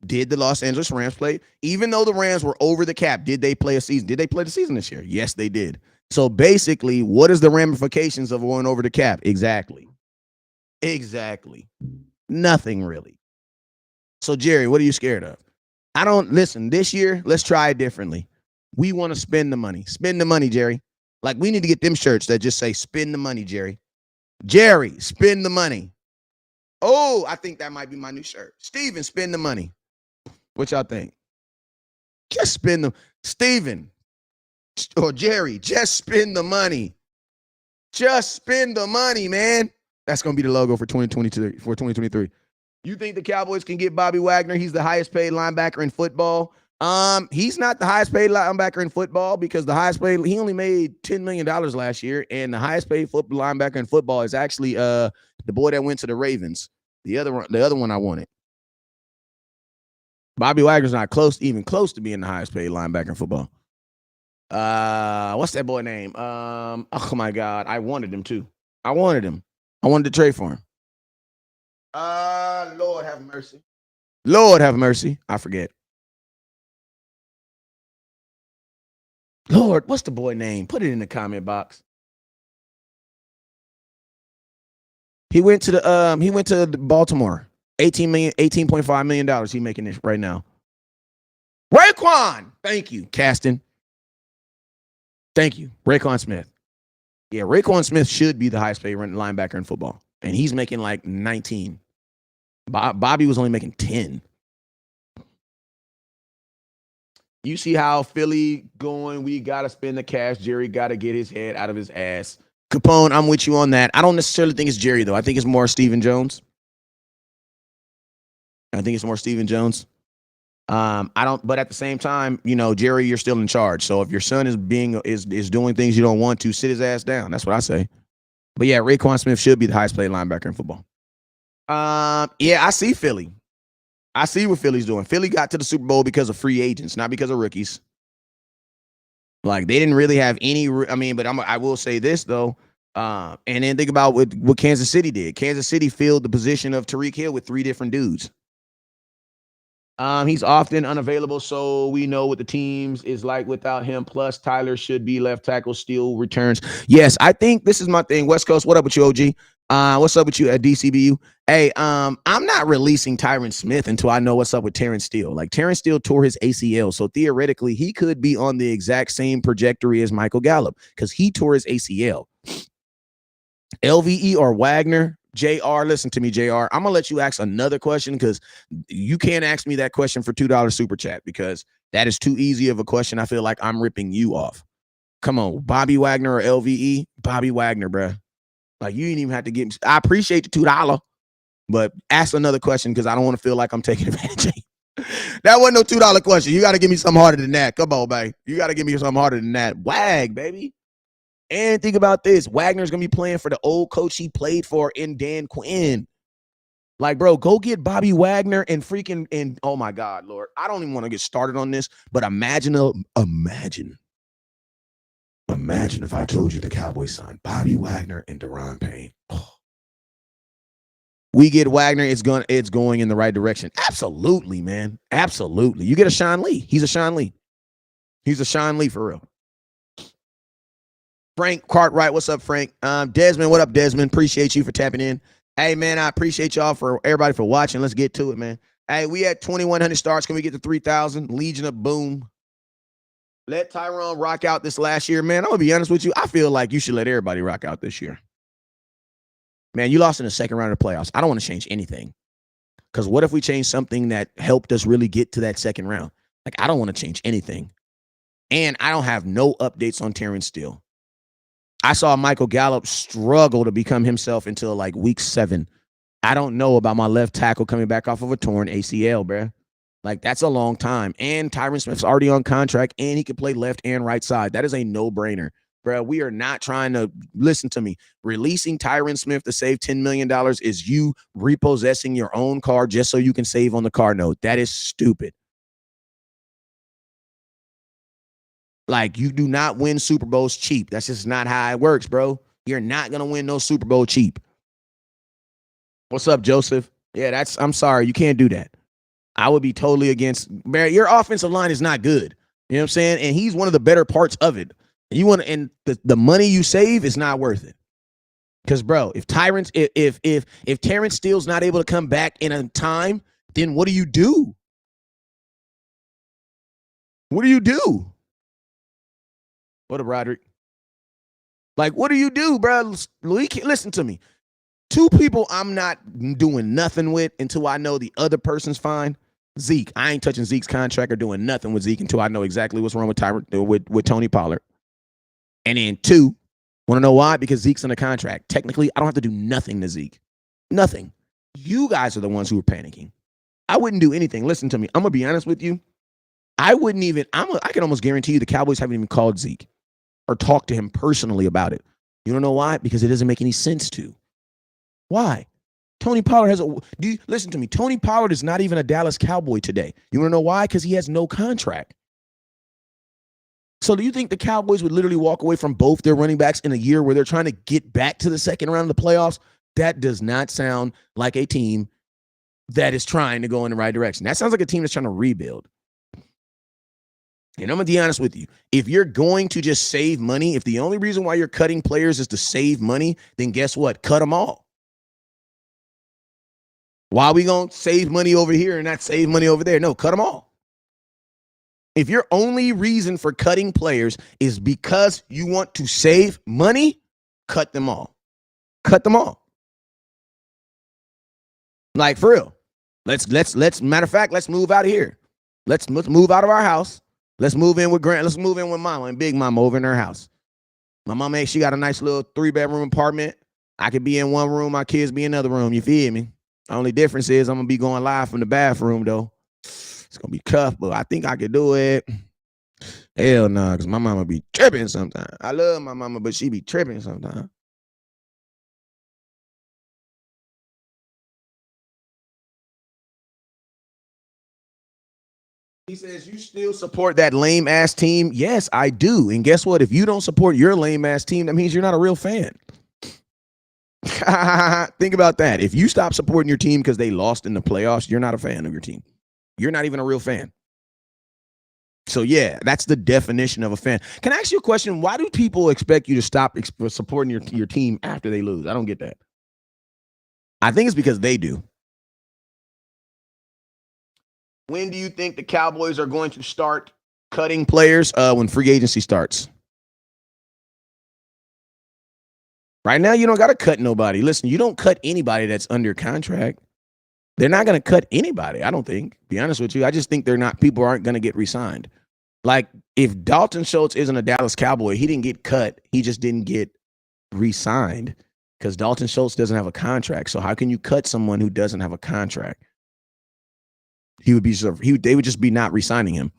Did the Los Angeles Rams play? Even though the Rams were over the cap, did they play a season? Did they play the season this year? Yes, they did. So basically, what is the ramifications of going over the cap? Exactly. Exactly. Nothing really. So, Jerry, what are you scared of? I don't listen. This year, let's try it differently. We want to spend the money. Spend the money, Jerry. Like, we need to get them shirts that just say, spend the money, Jerry. Jerry, spend the money. Oh, I think that might be my new shirt. Steven, spend the money. What y'all think? Just spend the Steven or Jerry, just spend the money. Just spend the money, man. That's gonna be the logo for 2022 for 2023. You think the Cowboys can get Bobby Wagner? He's the highest paid linebacker in football. He's not the highest paid linebacker in football because the highest paid he only made $10 million last year, and the highest paid football linebacker in football is actually the boy that went to the Ravens. The other one I wanted. Bobby Wagner's not even close to being the highest paid linebacker in football. What's that boy name? Oh my God, I wanted him too. I wanted to trade for him. Lord have mercy. Lord have mercy. I forget. Lord, what's the boy name? Put it in the comment box. He went to Baltimore. $18.5 million he making this right now. Raekwon. Thank you, Caston. Thank you. Raekwon Smith. Yeah, Raekwon Smith should be the highest paid linebacker in football. And he's making like 19. Bobby was only making 10. You see how Philly going, we got to spend the cash. Jerry got to get his head out of his ass. Capone, I'm with you on that. I don't necessarily think it's Jerry, though. I think it's more Stephen Jones. I don't, but at the same time, Jerry, you're still in charge. So if your son is doing things you don't want to, sit his ass down. That's what I say. But yeah, Raekwon Smith should be the highest paid linebacker in football. Yeah, I see Philly. I see what Philly's doing. Philly got to the Super Bowl because of free agents, not because of rookies. Like they didn't really have any. But I will say this though. And then think about what Kansas City did. Kansas City filled the position of Tyreek Hill with 3 different dudes. He's often unavailable, so we know what the teams is like without him. Plus, Tyler should be left tackle, still returns. Yes, I think this is my thing. West Coast, what up with you, OG? What's up with you at DCBU? Hey, I'm not releasing Tyron Smith until I know what's up with Terrence Steele. Like Terrence Steele tore his ACL, so theoretically he could be on the exact same trajectory as Michael Gallup because he tore his ACL. LVE or Wagner? JR, listen to me, JR. I'm gonna let you ask another question because you can't ask me that question for $2 super chat because that is too easy of a question. I feel like I'm ripping you off. Come on, Bobby Wagner or LVE? Bobby Wagner, bro. Like you didn't even have to get. I appreciate the $2, but ask another question because I don't want to feel like I'm taking advantage of you. That wasn't no $2 question. You got to give me something harder than that. Come on, babe. You got to give me something harder than that. Wag, baby. And think about this. Wagner's going to be playing for the old coach he played for in Dan Quinn. Like, bro, go get Bobby Wagner and oh my God, Lord. I don't even want to get started on this, but imagine if I told you the Cowboys signed Bobby Wagner and Daron Payne. Oh. We get Wagner, it's going in the right direction. Absolutely, man. Absolutely. You get a Sean Lee. He's a Sean Lee for real. Frank Cartwright, what's up, Frank? Desmond, what up, Desmond? Appreciate you for tapping in. Hey, man, I appreciate y'all everybody for watching. Let's get to it, man. Hey, we at 2,100 starts. Can we get to 3,000? Legion of Boom. Let Tyrone rock out this last year, man. I'm going to be honest with you. I feel like you should let everybody rock out this year. Man, you lost in the second round of the playoffs. I don't want to change anything. Because what if we change something that helped us really get to that second round? Like, I don't want to change anything. And I don't have no updates on Terrence Steele. I saw Michael Gallup struggle to become himself until like week 7. I don't know about my left tackle coming back off of a torn ACL, bro. Like, that's a long time. And Tyron Smith's already on contract, and he can play left and right side. That is a no-brainer. Bro, we are not trying to, listen to me, releasing Tyron Smith to save $10 million is you repossessing your own car just so you can save on the car note. That is stupid. Like, you do not win Super Bowls cheap. That's just not how it works, bro. You're not going to win no Super Bowl cheap. What's up, Joseph? Yeah, I'm sorry. You can't do that. I would be totally against. Barry, your offensive line is not good. You know what I'm saying? And he's one of the better parts of it. You want and the money you save is not worth it. Because bro, if Terrence Steele's not able to come back in a time, then what do you do? What do you do? What up, Roderick? Like, what do you do, bro? Listen to me. Two people I'm not doing nothing with until I know the other person's fine. Zeke. I ain't touching Zeke's contract or doing nothing with Zeke until I know exactly what's wrong with Tony Pollard. And then two, want to know why? Because Zeke's on a contract. Technically, I don't have to do nothing to Zeke. Nothing. You guys are the ones who are panicking. I wouldn't do anything. Listen to me. I'm going to be honest with you. I wouldn't even, I can almost guarantee you the Cowboys haven't even called Zeke or talked to him personally about it. You don't know why? Because it doesn't make any sense to. Why? Tony Pollard listen to me. Tony Pollard is not even a Dallas Cowboy today. You want to know why? Because he has no contract. So do you think the Cowboys would literally walk away from both their running backs in a year where they're trying to get back to the second round of the playoffs? That does not sound like a team that is trying to go in the right direction. That sounds like a team that's trying to rebuild. And I'm going to be honest with you. If you're going to just save money, if the only reason why you're cutting players is to save money, then guess what? Cut them all. Why are we going to save money over here and not save money over there? No, cut them all. If your only reason for cutting players is because you want to save money, cut them all. Cut them all. Like, for real. Let's matter of fact, let's move out of here. Let's move out of our house. Let's move in with Grant. Let's move in with Mama and Big Mama over in her house. My mama, she got a nice little 3-bedroom apartment. I could be in one room, my kids be in another room. You feel me? The only difference is I'm going to be going live from the bathroom, though. It's going to be tough, but I think I could do it. Hell no, because my mama be tripping sometimes. I love my mama, but she be tripping sometimes. He says, you still support that lame-ass team? Yes, I do. And guess what? If you don't support your lame-ass team, that means you're not a real fan. Think about that. If you stop supporting your team because they lost in the playoffs, you're not a fan of your team. You're not even a real fan. So, yeah, that's the definition of a fan. Can I ask you a question? Why do people expect you to stop supporting your team after they lose? I don't get that. I think it's because they do. When do you think the Cowboys are going to start cutting players? When free agency starts. Right now, you don't got to cut nobody. Listen, you don't cut anybody that's under contract. They're not going to cut anybody, I don't think. Be honest with you. I just think people aren't going to get re-signed. Like, if Dalton Schultz isn't a Dallas Cowboy, he didn't get cut. He just didn't get re-signed because Dalton Schultz doesn't have a contract. So how can you cut someone who doesn't have a contract? They would just be not re-signing him.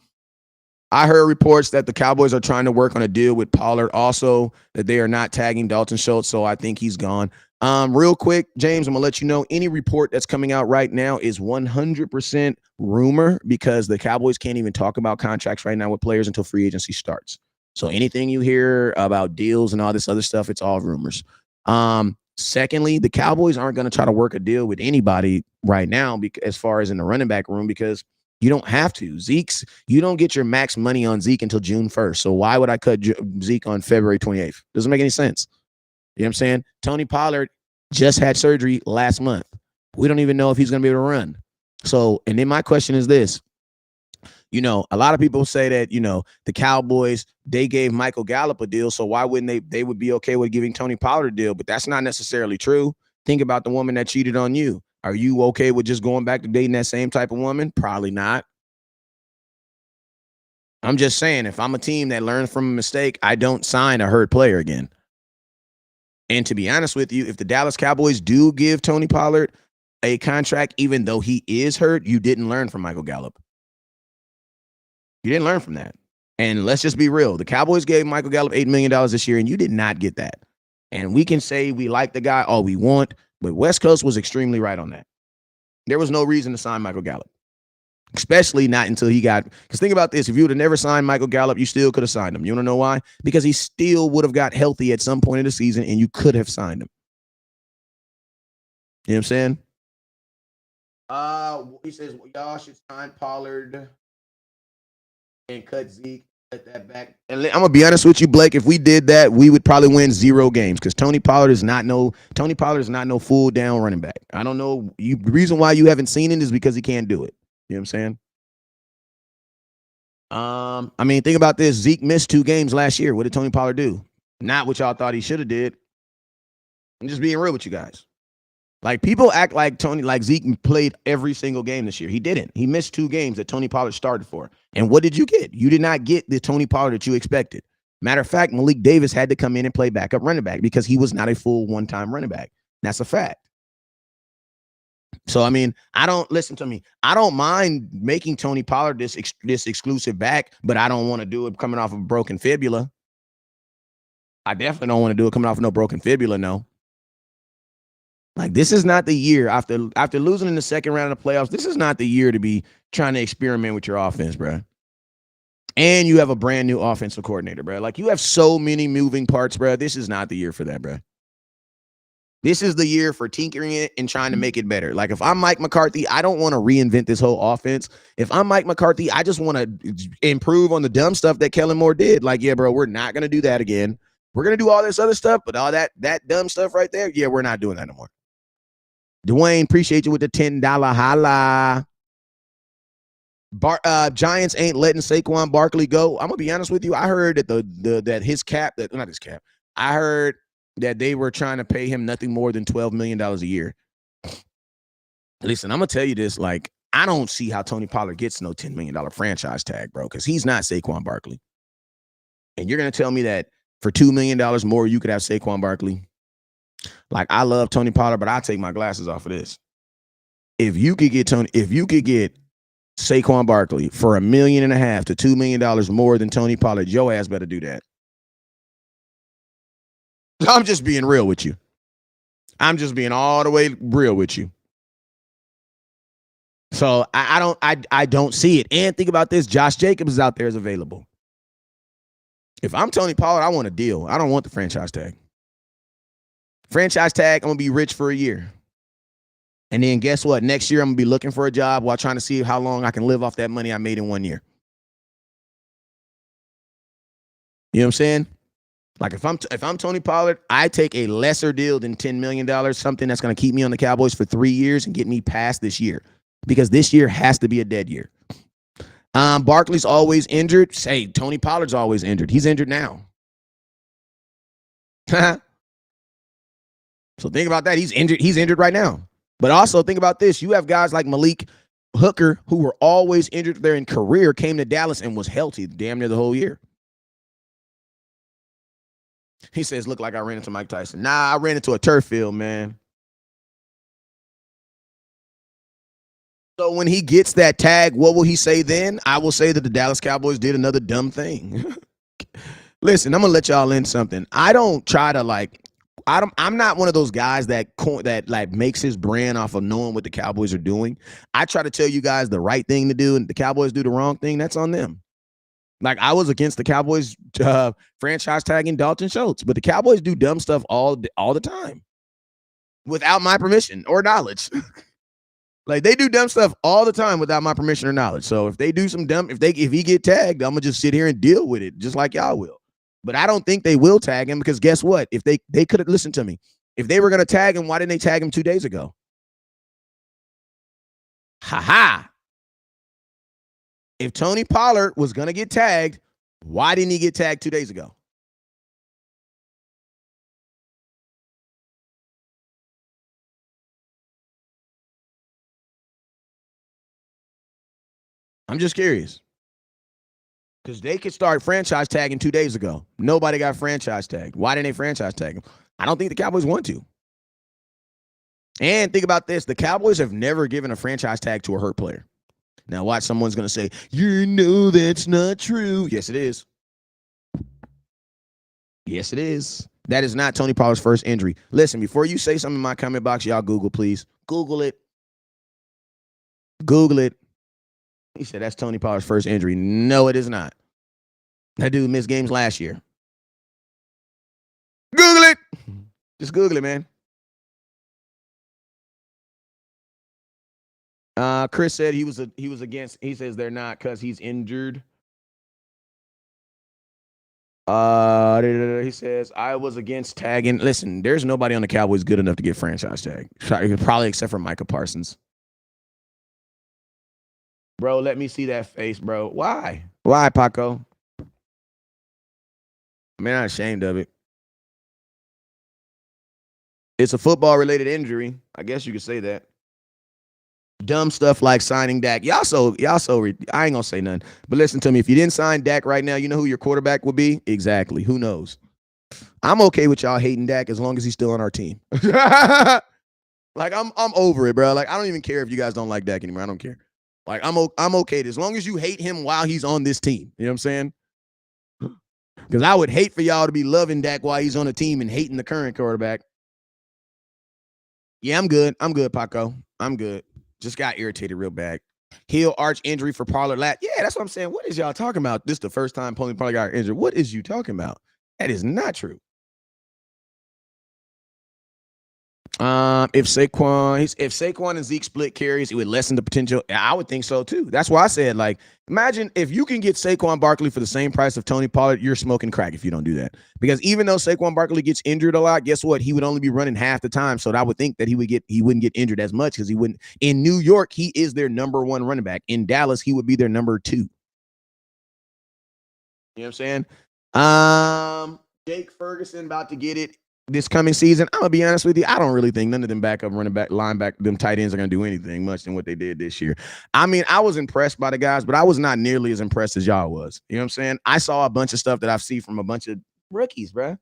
I heard reports that the Cowboys are trying to work on a deal with Pollard. Also, that they are not tagging Dalton Schultz, so I think he's gone. Real quick, James, I'm going to let you know any report that's coming out right now is 100% rumor because the Cowboys can't even talk about contracts right now with players until free agency starts. So anything you hear about deals and all this other stuff, it's all rumors. Secondly, the Cowboys aren't going to try to work a deal with anybody right now as far as in the running back room because you don't have to. You don't get your max money on Zeke until June 1st. So why would I cut Zeke on February 28th? Doesn't make any sense. You know what I'm saying? Tony Pollard just had surgery last month. We don't even know if he's going to be able to run. So, and then my question is this. A lot of people say that, the Cowboys, they gave Michael Gallup a deal. So why wouldn't they would be okay with giving Tony Pollard a deal? But that's not necessarily true. Think about the woman that cheated on you. Are you okay with just going back to dating that same type of woman? Probably not. I'm just saying, if I'm a team that learns from a mistake, I don't sign a hurt player again. And to be honest with you, if the Dallas Cowboys do give Tony Pollard a contract, even though he is hurt, you didn't learn from Michael Gallup. You didn't learn from that. And let's just be real. The Cowboys gave Michael Gallup $8 million this year, and you did not get that. And we can say we like the guy all we want, but West Coast was extremely right on that. There was no reason to sign Michael Gallup, especially not until he got – because think about this. If you would have never signed Michael Gallup, you still could have signed him. You want to know why? Because he still would have got healthy at some point in the season, and you could have signed him. You know what I'm saying? He says y'all should sign Pollard and cut Zeke. Cut that back. And I'm gonna be honest with you, Blake. If we did that, we would probably win 0 games because Tony Pollard is not no full down running back. I don't know. The reason why you haven't seen it is because he can't do it. You know what I'm saying? I mean, think about this. Zeke missed 2 games last year. What did Tony Pollard do? Not what y'all thought he should have did. I'm just being real with you guys. Like people act like Zeke played every single game this year. He didn't. He missed 2 games that Tony Pollard started for. And what did you get? You did not get the Tony Pollard that you expected. Matter of fact, Malik Davis had to come in and play backup running back because he was not a full one-time running back. That's a fact. So I mean, listen to me. I don't mind making Tony Pollard this exclusive back, but I don't want to do it coming off of a broken fibula. I definitely don't want to do it coming off of no broken fibula. No. Like this is not the year after losing in the second round of the playoffs. This is not the year to be trying to experiment with your offense, bro. And you have a brand new offensive coordinator, bro. Like you have so many moving parts, bro. This is not the year for that, bro. This is the year for tinkering it and trying to make it better. Like if I'm Mike McCarthy, I don't want to reinvent this whole offense. If I'm Mike McCarthy, I just want to improve on the dumb stuff that Kellen Moore did. Like, yeah, bro, we're not going to do that again. We're going to do all this other stuff, but all that dumb stuff right there, yeah, we're not doing that no more. Dwayne, appreciate you with the $10 holla. Giants ain't letting Saquon Barkley go. I'm gonna be honest with you. I heard that that his cap, not his cap. I heard that they were trying to pay him nothing more than $12 million a year. Listen, I'm gonna tell you this. Like, I don't see how Tony Pollard gets no $10 million franchise tag, bro, because he's not Saquon Barkley. And you're gonna tell me that for $2 million more, you could have Saquon Barkley. Like, I love Tony Pollard, but I take my glasses off of this. If you could get Saquon Barkley for $1.5 million to $2 million more than Tony Pollard, your ass better do that. I'm just being real with you. I'm just being all the way real with you. So I don't see it. And think about this: Josh Jacobs is out there is available. If I'm Tony Pollard, I want a deal. I don't want the franchise tag. Franchise tag, I'm gonna be rich for a year. And then guess what? Next year, I'm going to be looking for a job while trying to see how long I can live off that money I made in 1 year. You know what I'm saying? Like if I'm Tony Pollard, I take a lesser deal than $10 million, something that's going to keep me on the Cowboys for 3 years and get me past this year. Because this year has to be a dead year. Barkley's always injured. Say, Tony Pollard's always injured. He's injured now. So think about that. He's injured right now. But also think about this. You have guys like Malik Hooker, who were always injured there in career, came to Dallas and was healthy damn near the whole year. He says, look like I ran into Mike Tyson. Nah, I ran into a turf field, man. So when he gets that tag, what will he say then? I will say that the Dallas Cowboys did another dumb thing. Listen, I'm going to let y'all in something. I don't try to I'm not one of those guys that like makes his brand off of knowing what the Cowboys are doing. I try to tell you guys the right thing to do, and the Cowboys do the wrong thing. That's on them. Like I was against the Cowboys franchise tagging Dalton Schultz, but the Cowboys do dumb stuff all the time without my permission or knowledge. Like they do dumb stuff all the time without my permission or knowledge. So if they do some dumb, if he get tagged, I'm gonna just sit here and deal with it, just like y'all will. But I don't think they will tag him because guess what? If they could have listened to me, if they were gonna tag him, why didn't they tag him 2 days ago? Ha. If Tony Pollard was gonna get tagged, why didn't he get tagged 2 days ago? I'm just curious. Because they could start franchise tagging 2 days ago. Nobody got franchise tagged. Why didn't they franchise tag him? I don't think the Cowboys want to. And think about this. The Cowboys have never given a franchise tag to a hurt player. Now watch, someone's going to say, you know that's not true. Yes, it is. Yes, it is. That is not Tony Pollard's first injury. Listen, before you say something in my comment box, y'all Google, please. Google it. Google it. He said that's Tony Pollard's first injury. No, it is not. That dude missed games last year. Google it. Just Google it, man. Chris said he was against. He says they're not because he's injured. He says I was against tagging. Listen, there's nobody on the Cowboys good enough to get franchise tag. Probably except for Micah Parsons. Bro, let me see that face, bro. Why? Why, Paco? I'm not ashamed of it. It's a football-related injury. I guess you could say that. Dumb stuff like signing Dak. I ain't gonna say nothing. But listen to me. If you didn't sign Dak right now, you know who your quarterback would be? Exactly. Who knows? I'm okay with y'all hating Dak as long as he's still on our team. Like I'm over it, bro. Like I don't even care if you guys don't like Dak anymore. I don't care. Like I'm okay as long as you hate him while he's on this team. You know what I'm saying? Because I would hate for y'all to be loving Dak while he's on the team and hating the current quarterback. Yeah, I'm good. I'm good, Paco. I'm good. Just got irritated real bad. Heel arch injury for Parler Lat. Yeah, that's what I'm saying. What is y'all talking about? This is the first time Pony Parler got injured. What is you talking about? That is not true. If Saquon and Zeke split carries, it would lessen the potential. I would think so too. That's why I said, like, imagine if you can get Saquon Barkley for the same price of Tony Pollard, you're smoking crack if you don't do that. Because even though Saquon Barkley gets injured a lot, guess what? He would only be running half the time. So I would think that he wouldn't get injured as much because he wouldn't. In New York, he is their number one running back. In Dallas, he would be their number two. You know what I'm saying? Jake Ferguson about to get it this coming season. I'm gonna be honest with you. I don't really think none of them backup running back, linebacker, them tight ends are gonna do anything much than what they did this year. I mean, I was impressed by the guys, but I was not nearly as impressed as y'all was. You know what I'm saying? I saw a bunch of stuff that I've seen from a bunch of rookies, bro.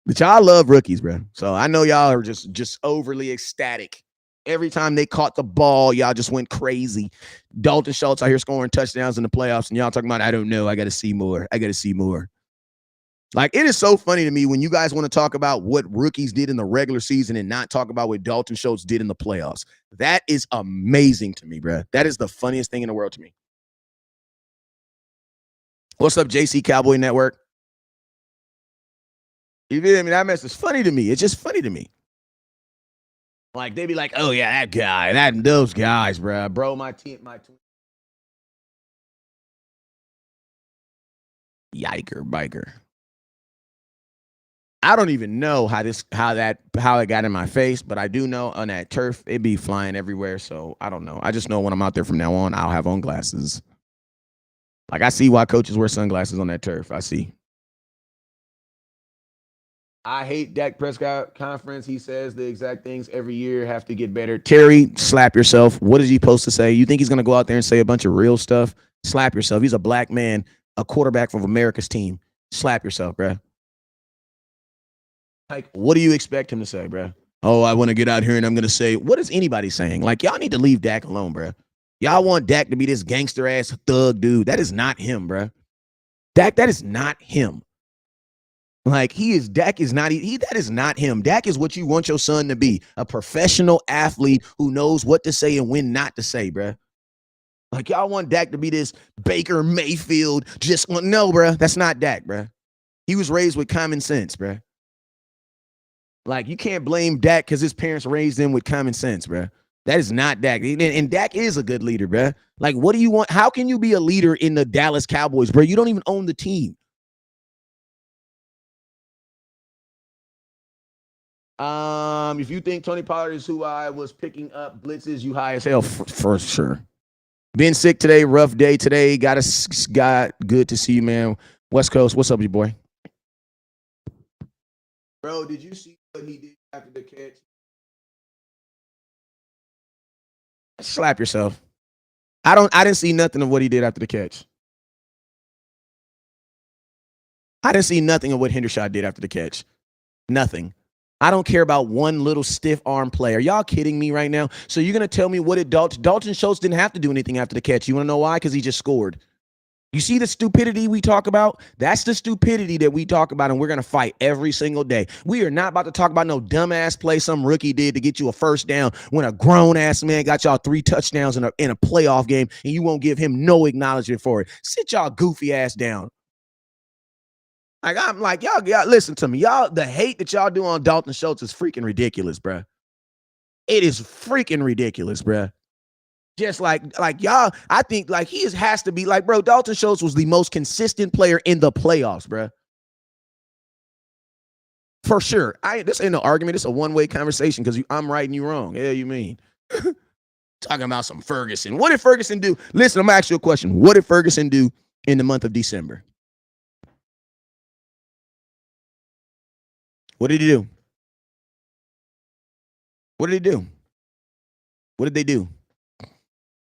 But y'all love rookies, bro. So I know y'all are just overly ecstatic. Every time they caught the ball, y'all just went crazy. Dalton Schultz out here scoring touchdowns in the playoffs, and y'all talking about, I don't know, I got to see more. I got to see more. Like, it is so funny to me when you guys want to talk about what rookies did in the regular season and not talk about what Dalton Schultz did in the playoffs. That is amazing to me, bro. That is the funniest thing in the world to me. What's up, JC Cowboy Network? You feel me? That mess is funny to me. It's just funny to me. Like, they be like, oh, yeah, that guy, those guys, bro. Bro, my team. Yiker, biker. I don't even know how it got in my face, but I do know on that turf, it be flying everywhere. So I don't know. I just know when I'm out there from now on, I'll have on glasses. Like, I see why coaches wear sunglasses on that turf. I see. I hate Dak Prescott conference. He says the exact things every year have to get better. Terry, slap yourself. What is he supposed to say? You think he's going to go out there and say a bunch of real stuff? Slap yourself. He's a black man, a quarterback from America's team. Slap yourself, bro. Like, what do you expect him to say, bro? Oh, I want to get out here and I'm going to say, what is anybody saying? Like, y'all need to leave Dak alone, bro. Y'all want Dak to be this gangster ass thug dude. That is not him, bro. Dak, that is not him. Like, Dak is not, that is not him. Dak is what you want your son to be, a professional athlete who knows what to say and when not to say, bro. Like, y'all want Dak to be this Baker Mayfield, no, bro. That's not Dak, bro. He was raised with common sense, bro. Like, you can't blame Dak because his parents raised him with common sense, bro. That is not Dak. And Dak is a good leader, bro. Like, what do you want? How can you be a leader in the Dallas Cowboys, bro? You don't even own the team. If you think Tony Pollard is who I was picking up blitzes, you high as hell for sure. Been sick today, rough day today. Got good to see you, man. West Coast, what's up, you boy? Bro, did you see what he did after the catch? Slap yourself. I didn't see nothing of what he did after the catch. I didn't see nothing of what Hendershot did after the catch. Nothing. I don't care about one little stiff arm play. Are y'all kidding me right now? So you're going to tell me what did Dalton Schultz didn't have to do anything after the catch. You want to know why? Because he just scored. You see the stupidity we talk about? That's the stupidity that we talk about, and we're going to fight every single day. We are not about to talk about no dumbass play some rookie did to get you a first down when a grown-ass man got y'all 3 touchdowns in a playoff game, and you won't give him no acknowledgement for it. Sit y'all goofy ass down. Like, I'm like, y'all listen to me. Y'all, the hate that y'all do on Dalton Schultz is freaking ridiculous, bruh. It is freaking ridiculous, bruh. Just like y'all, I think like has to be like, bro, Dalton Schultz was the most consistent player in the playoffs, bro. For sure. This ain't no argument. It's a one-way conversation because I'm right and you wrong. Yeah, you mean. Talking about some Ferguson. What did Ferguson do? Listen, I'm gonna ask you a question. What did Ferguson do in the month of December? What did he do? What did he do? What did they do?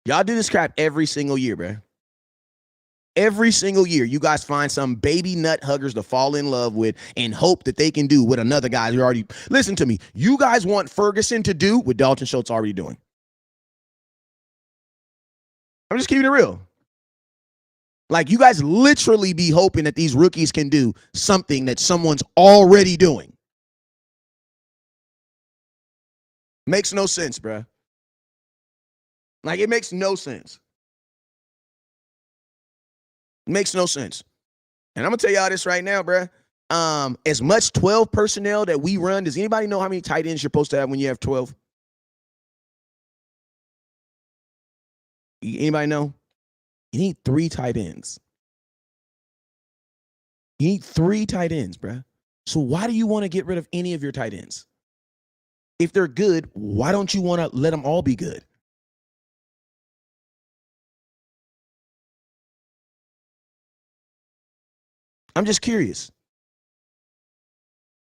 Y'all do this crap every single year, bro. Every single year, you guys find some baby nut huggers to fall in love with and hope that they can do what another guy who already. Listen to me. You guys want Ferguson to do what Dalton Schultz already doing. I'm just keeping it real. Like, you guys literally be hoping that these rookies can do something that someone's already doing. Makes no sense, bro. Like, it makes no sense. Makes no sense. And I'm going to tell y'all this right now, bro. As much 12 personnel that we run, does anybody know how many tight ends you're supposed to have when you have 12? Anybody know? You need 3 tight ends. You need 3 tight ends, bro. So why do you want to get rid of any of your tight ends? If they're good, why don't you want to let them all be good? I'm just curious.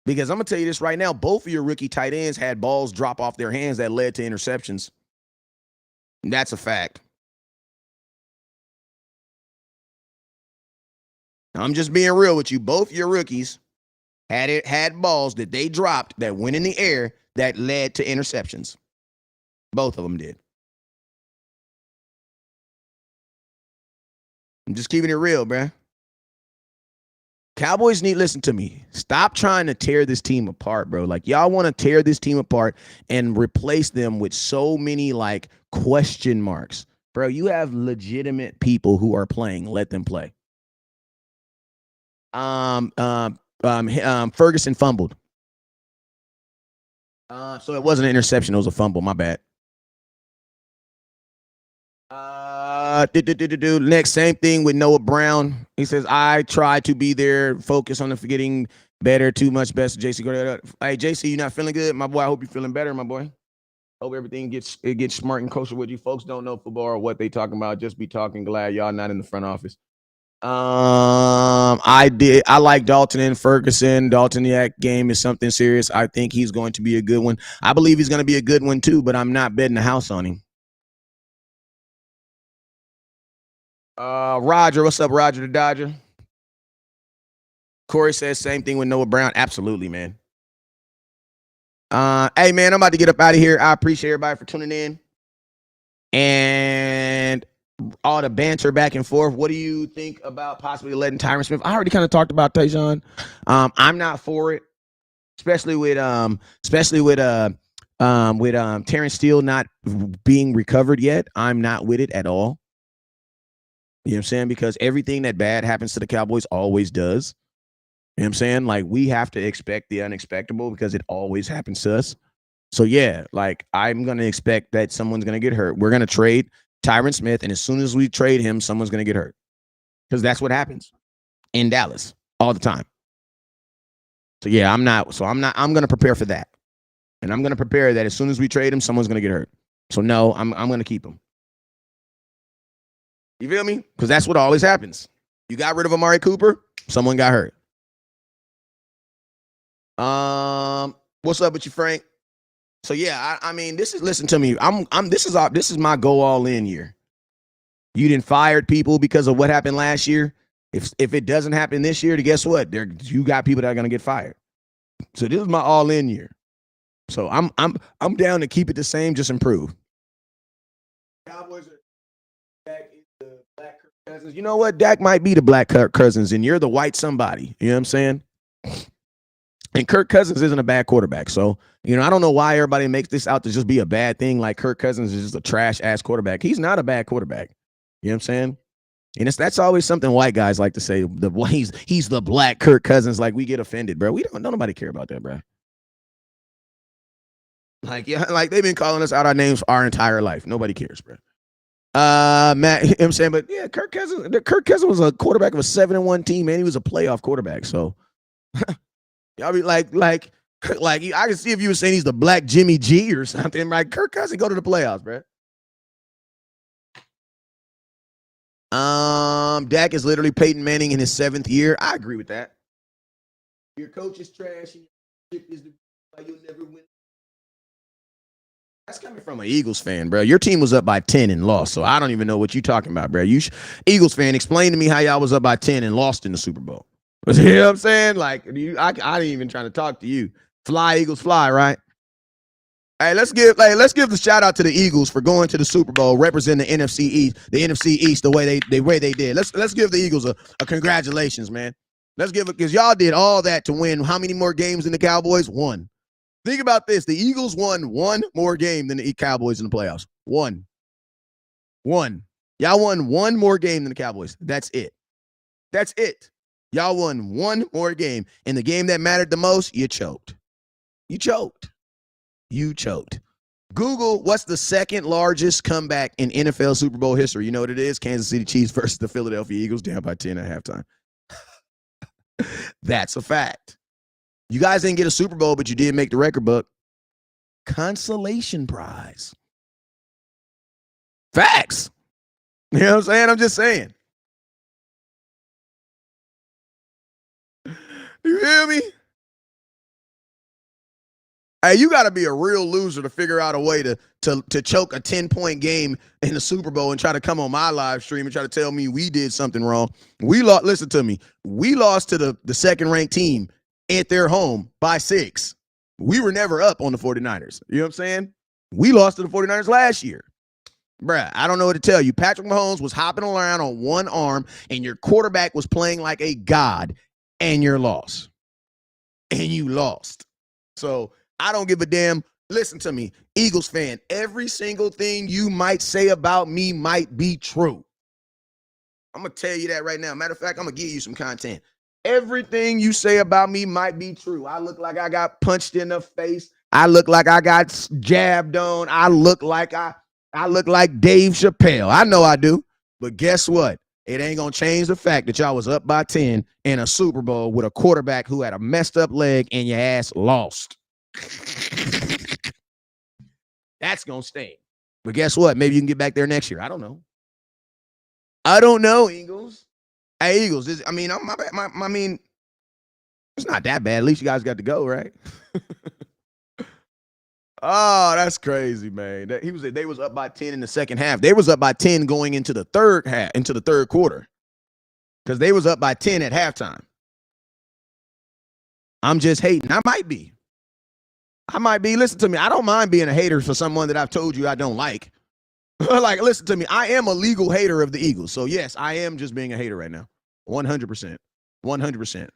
Because I'm going to tell you this right now. Both of your rookie tight ends had balls drop off their hands that led to interceptions. That's a fact. I'm just being real with you. Both your rookies had balls that they dropped that went in the air that led to interceptions. Both of them did. I'm just keeping it real, bruh. Cowboys need, listen to me. Stop trying to tear this team apart, bro. Like, y'all want to tear this team apart and replace them with so many like question marks. Bro, you have legitimate people who are playing. Let them play. Ferguson fumbled. So it wasn't an interception, it was a fumble. My bad. Next, same thing with Noah Brown. He says, I try to be there, focus on the getting better, too much best. JC, hey, JC, you not feeling good? My boy, I hope you're feeling better, my boy. Hope everything gets smart and kosher with you. Folks don't know football or what they talking about. Just be talking. Glad y'all not in the front office. I like Dalton and Ferguson. Dalton, that game is something serious. I think he's going to be a good one. I believe he's going to be a good one too, but I'm not betting the house on him. Roger, what's up, Roger the Dodger? Corey says same thing with Noah Brown. Absolutely, man. Hey, man, I'm about to get up out of here. I appreciate everybody for tuning in and all the banter back and forth. What do you think about possibly letting Tyron Smith? I already kind of talked about Tayshaun. I'm not for it, especially with Terrence Steele not being recovered yet. I'm not with it at all. You know what I'm saying? Because everything that bad happens to the Cowboys always does. You know what I'm saying? Like, we have to expect the unexpected because it always happens to us. So, yeah, like, I'm going to expect that someone's going to get hurt. We're going to trade Tyron Smith, and as soon as we trade him, someone's going to get hurt. Because that's what happens in Dallas all the time. So, yeah, I'm going to prepare for that. And I'm going to prepare that as soon as we trade him, someone's going to get hurt. So, no, I'm going to keep him. You feel me? Because that's what always happens. You got rid of Amari Cooper, someone got hurt. What's up with you, Frank? So yeah, I mean, listen to me. This is my go all in year. You didn't fired people because of what happened last year. If it doesn't happen this year, guess what? You got people that are gonna get fired. So this is my all in year. So I'm down to keep it the same, just improve. Cowboys are Dak is the black Kirk Cousins. You know what? Dak might be the black Kirk Cousins, and you're the white somebody. You know what I'm saying? And Kirk Cousins isn't a bad quarterback. So, I don't know why everybody makes this out to just be a bad thing. Like Kirk Cousins is just a trash ass quarterback. He's not a bad quarterback. You know what I'm saying? And that's always something white guys like to say. He's the black Kirk Cousins. Like, we get offended, bro. Don't nobody care about that, bro. Like, yeah, like they've been calling us out our names our entire life. Nobody cares, bro. Matt, you know what I'm saying, but yeah, Kirk Cousins was a quarterback of a 7-1 team, and he was a playoff quarterback. So y'all be like, I can see if you were saying he's the black Jimmy G or something. Like Kirk Cousins go to the playoffs, bro. Dak is literally Peyton Manning in his 7th year. I agree with that. Your coach is trash. And your is you'll never win. That's coming from an Eagles fan, bro. Your team was up by 10 and lost, so I don't even know what you're talking about, bro. Eagles fan, explain to me how y'all was up by 10 and lost in the Super Bowl. You know what I'm saying? Like, I ain't even trying to talk to you. Fly, Eagles, fly, right? Hey, let's give the shout out to the Eagles for going to the Super Bowl, representing the NFC East the way they did. Let's give the Eagles a congratulations, man. Let's give it because y'all did all that to win. How many more games than the Cowboys? 1. Think about this: the Eagles won 1 more game than the Cowboys in the playoffs. 1. Y'all won 1 more game than the Cowboys. That's it. Y'all won 1 more game, and the game that mattered the most, you choked. Google, what's the 2nd largest comeback in NFL Super Bowl history? You know what it is? Kansas City Chiefs versus the Philadelphia Eagles, down by 10 at halftime. That's a fact. You guys didn't get a Super Bowl, but you did make the record book. Consolation prize. Facts. You know what I'm saying? I'm just saying. You hear me? Hey, you got to be a real loser to figure out a way to choke a 10-point game in the Super Bowl and try to come on my live stream and try to tell me we did something wrong. We lost. Listen to me. We lost to the 2nd-ranked team at their home by 6. We were never up on the 49ers. You know what I'm saying? We lost to the 49ers last year. Bruh, I don't know what to tell you. Patrick Mahomes was hopping around on one arm, and your quarterback was playing like a god, and you lost. So I don't give a damn. Listen to me, Eagles fan. Every single thing you might say about me might be true. I'm going to tell you that right now. Matter of fact, I'm going to give you some content. Everything you say about me might be true. I look like I got punched in the face. I look like I got jabbed on. I look like Dave Chappelle. I know I do. But guess what? It ain't going to change the fact that y'all was up by 10 in a Super Bowl with a quarterback who had a messed up leg and your ass lost. That's going to stay. But guess what? Maybe you can get back there next year. I don't know. Eagles. Hey, Eagles. I mean, it's not that bad. At least you guys got to go, right? Oh, that's crazy, man. They was up by 10 in the second half. They was up by 10 going into the third quarter. Because they was up by 10 at halftime. I'm just hating. I might be. Listen to me. I don't mind being a hater for someone that I've told you I don't like. Like, listen to me. I am a legal hater of the Eagles. So, yes, I am just being a hater right now. 100%. 100%.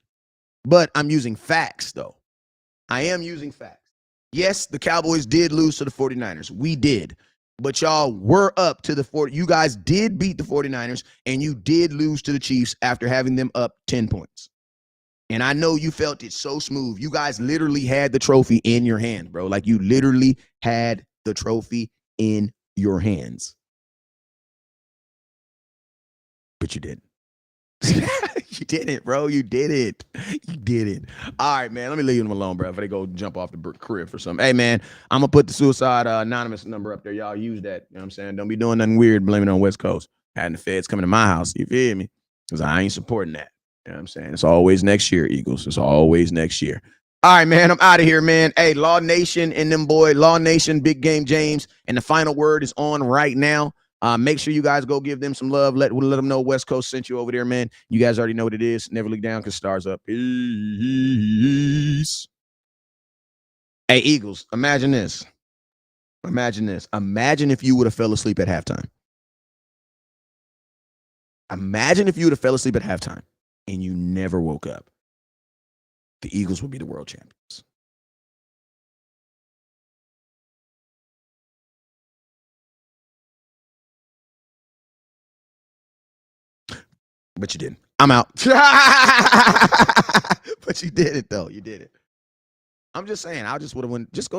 But I'm using facts, though. I am using facts. Yes, the Cowboys did lose to the 49ers. We did. But y'all were up to the 40. You guys did beat the 49ers, and you did lose to the Chiefs after having them up 10 points. And I know you felt it so smooth. You guys literally had the trophy in your hands, bro. Like, you literally had the trophy in your hands. But you didn't. You did it, bro. You did it. All right, man. Let me leave them alone, bro. If they go jump off the crib for something. Hey, man, I'm going to put the suicide anonymous number up there. Y'all use that. You know what I'm saying? Don't be doing nothing weird blaming it on West Coast. Having the feds coming to my house. You feel me? Because I ain't supporting that. You know what I'm saying? It's always next year, Eagles. It's always next year. All right, man. I'm out of here, man. Hey, Law Nation and them boy, Law Nation, Big Game James, and the final word is on right now. Make sure you guys go give them some love. Let them know West Coast sent you over there, man. You guys already know what it is. Never look down because stars up. Peace. Hey, Eagles, imagine this. Imagine if you would have fell asleep at halftime. Imagine if you would have fell asleep at halftime and you never woke up. The Eagles would be the world champions. But you didn't. I'm out. But you did it, though. You did it. I'm just saying, I just would have went, just go to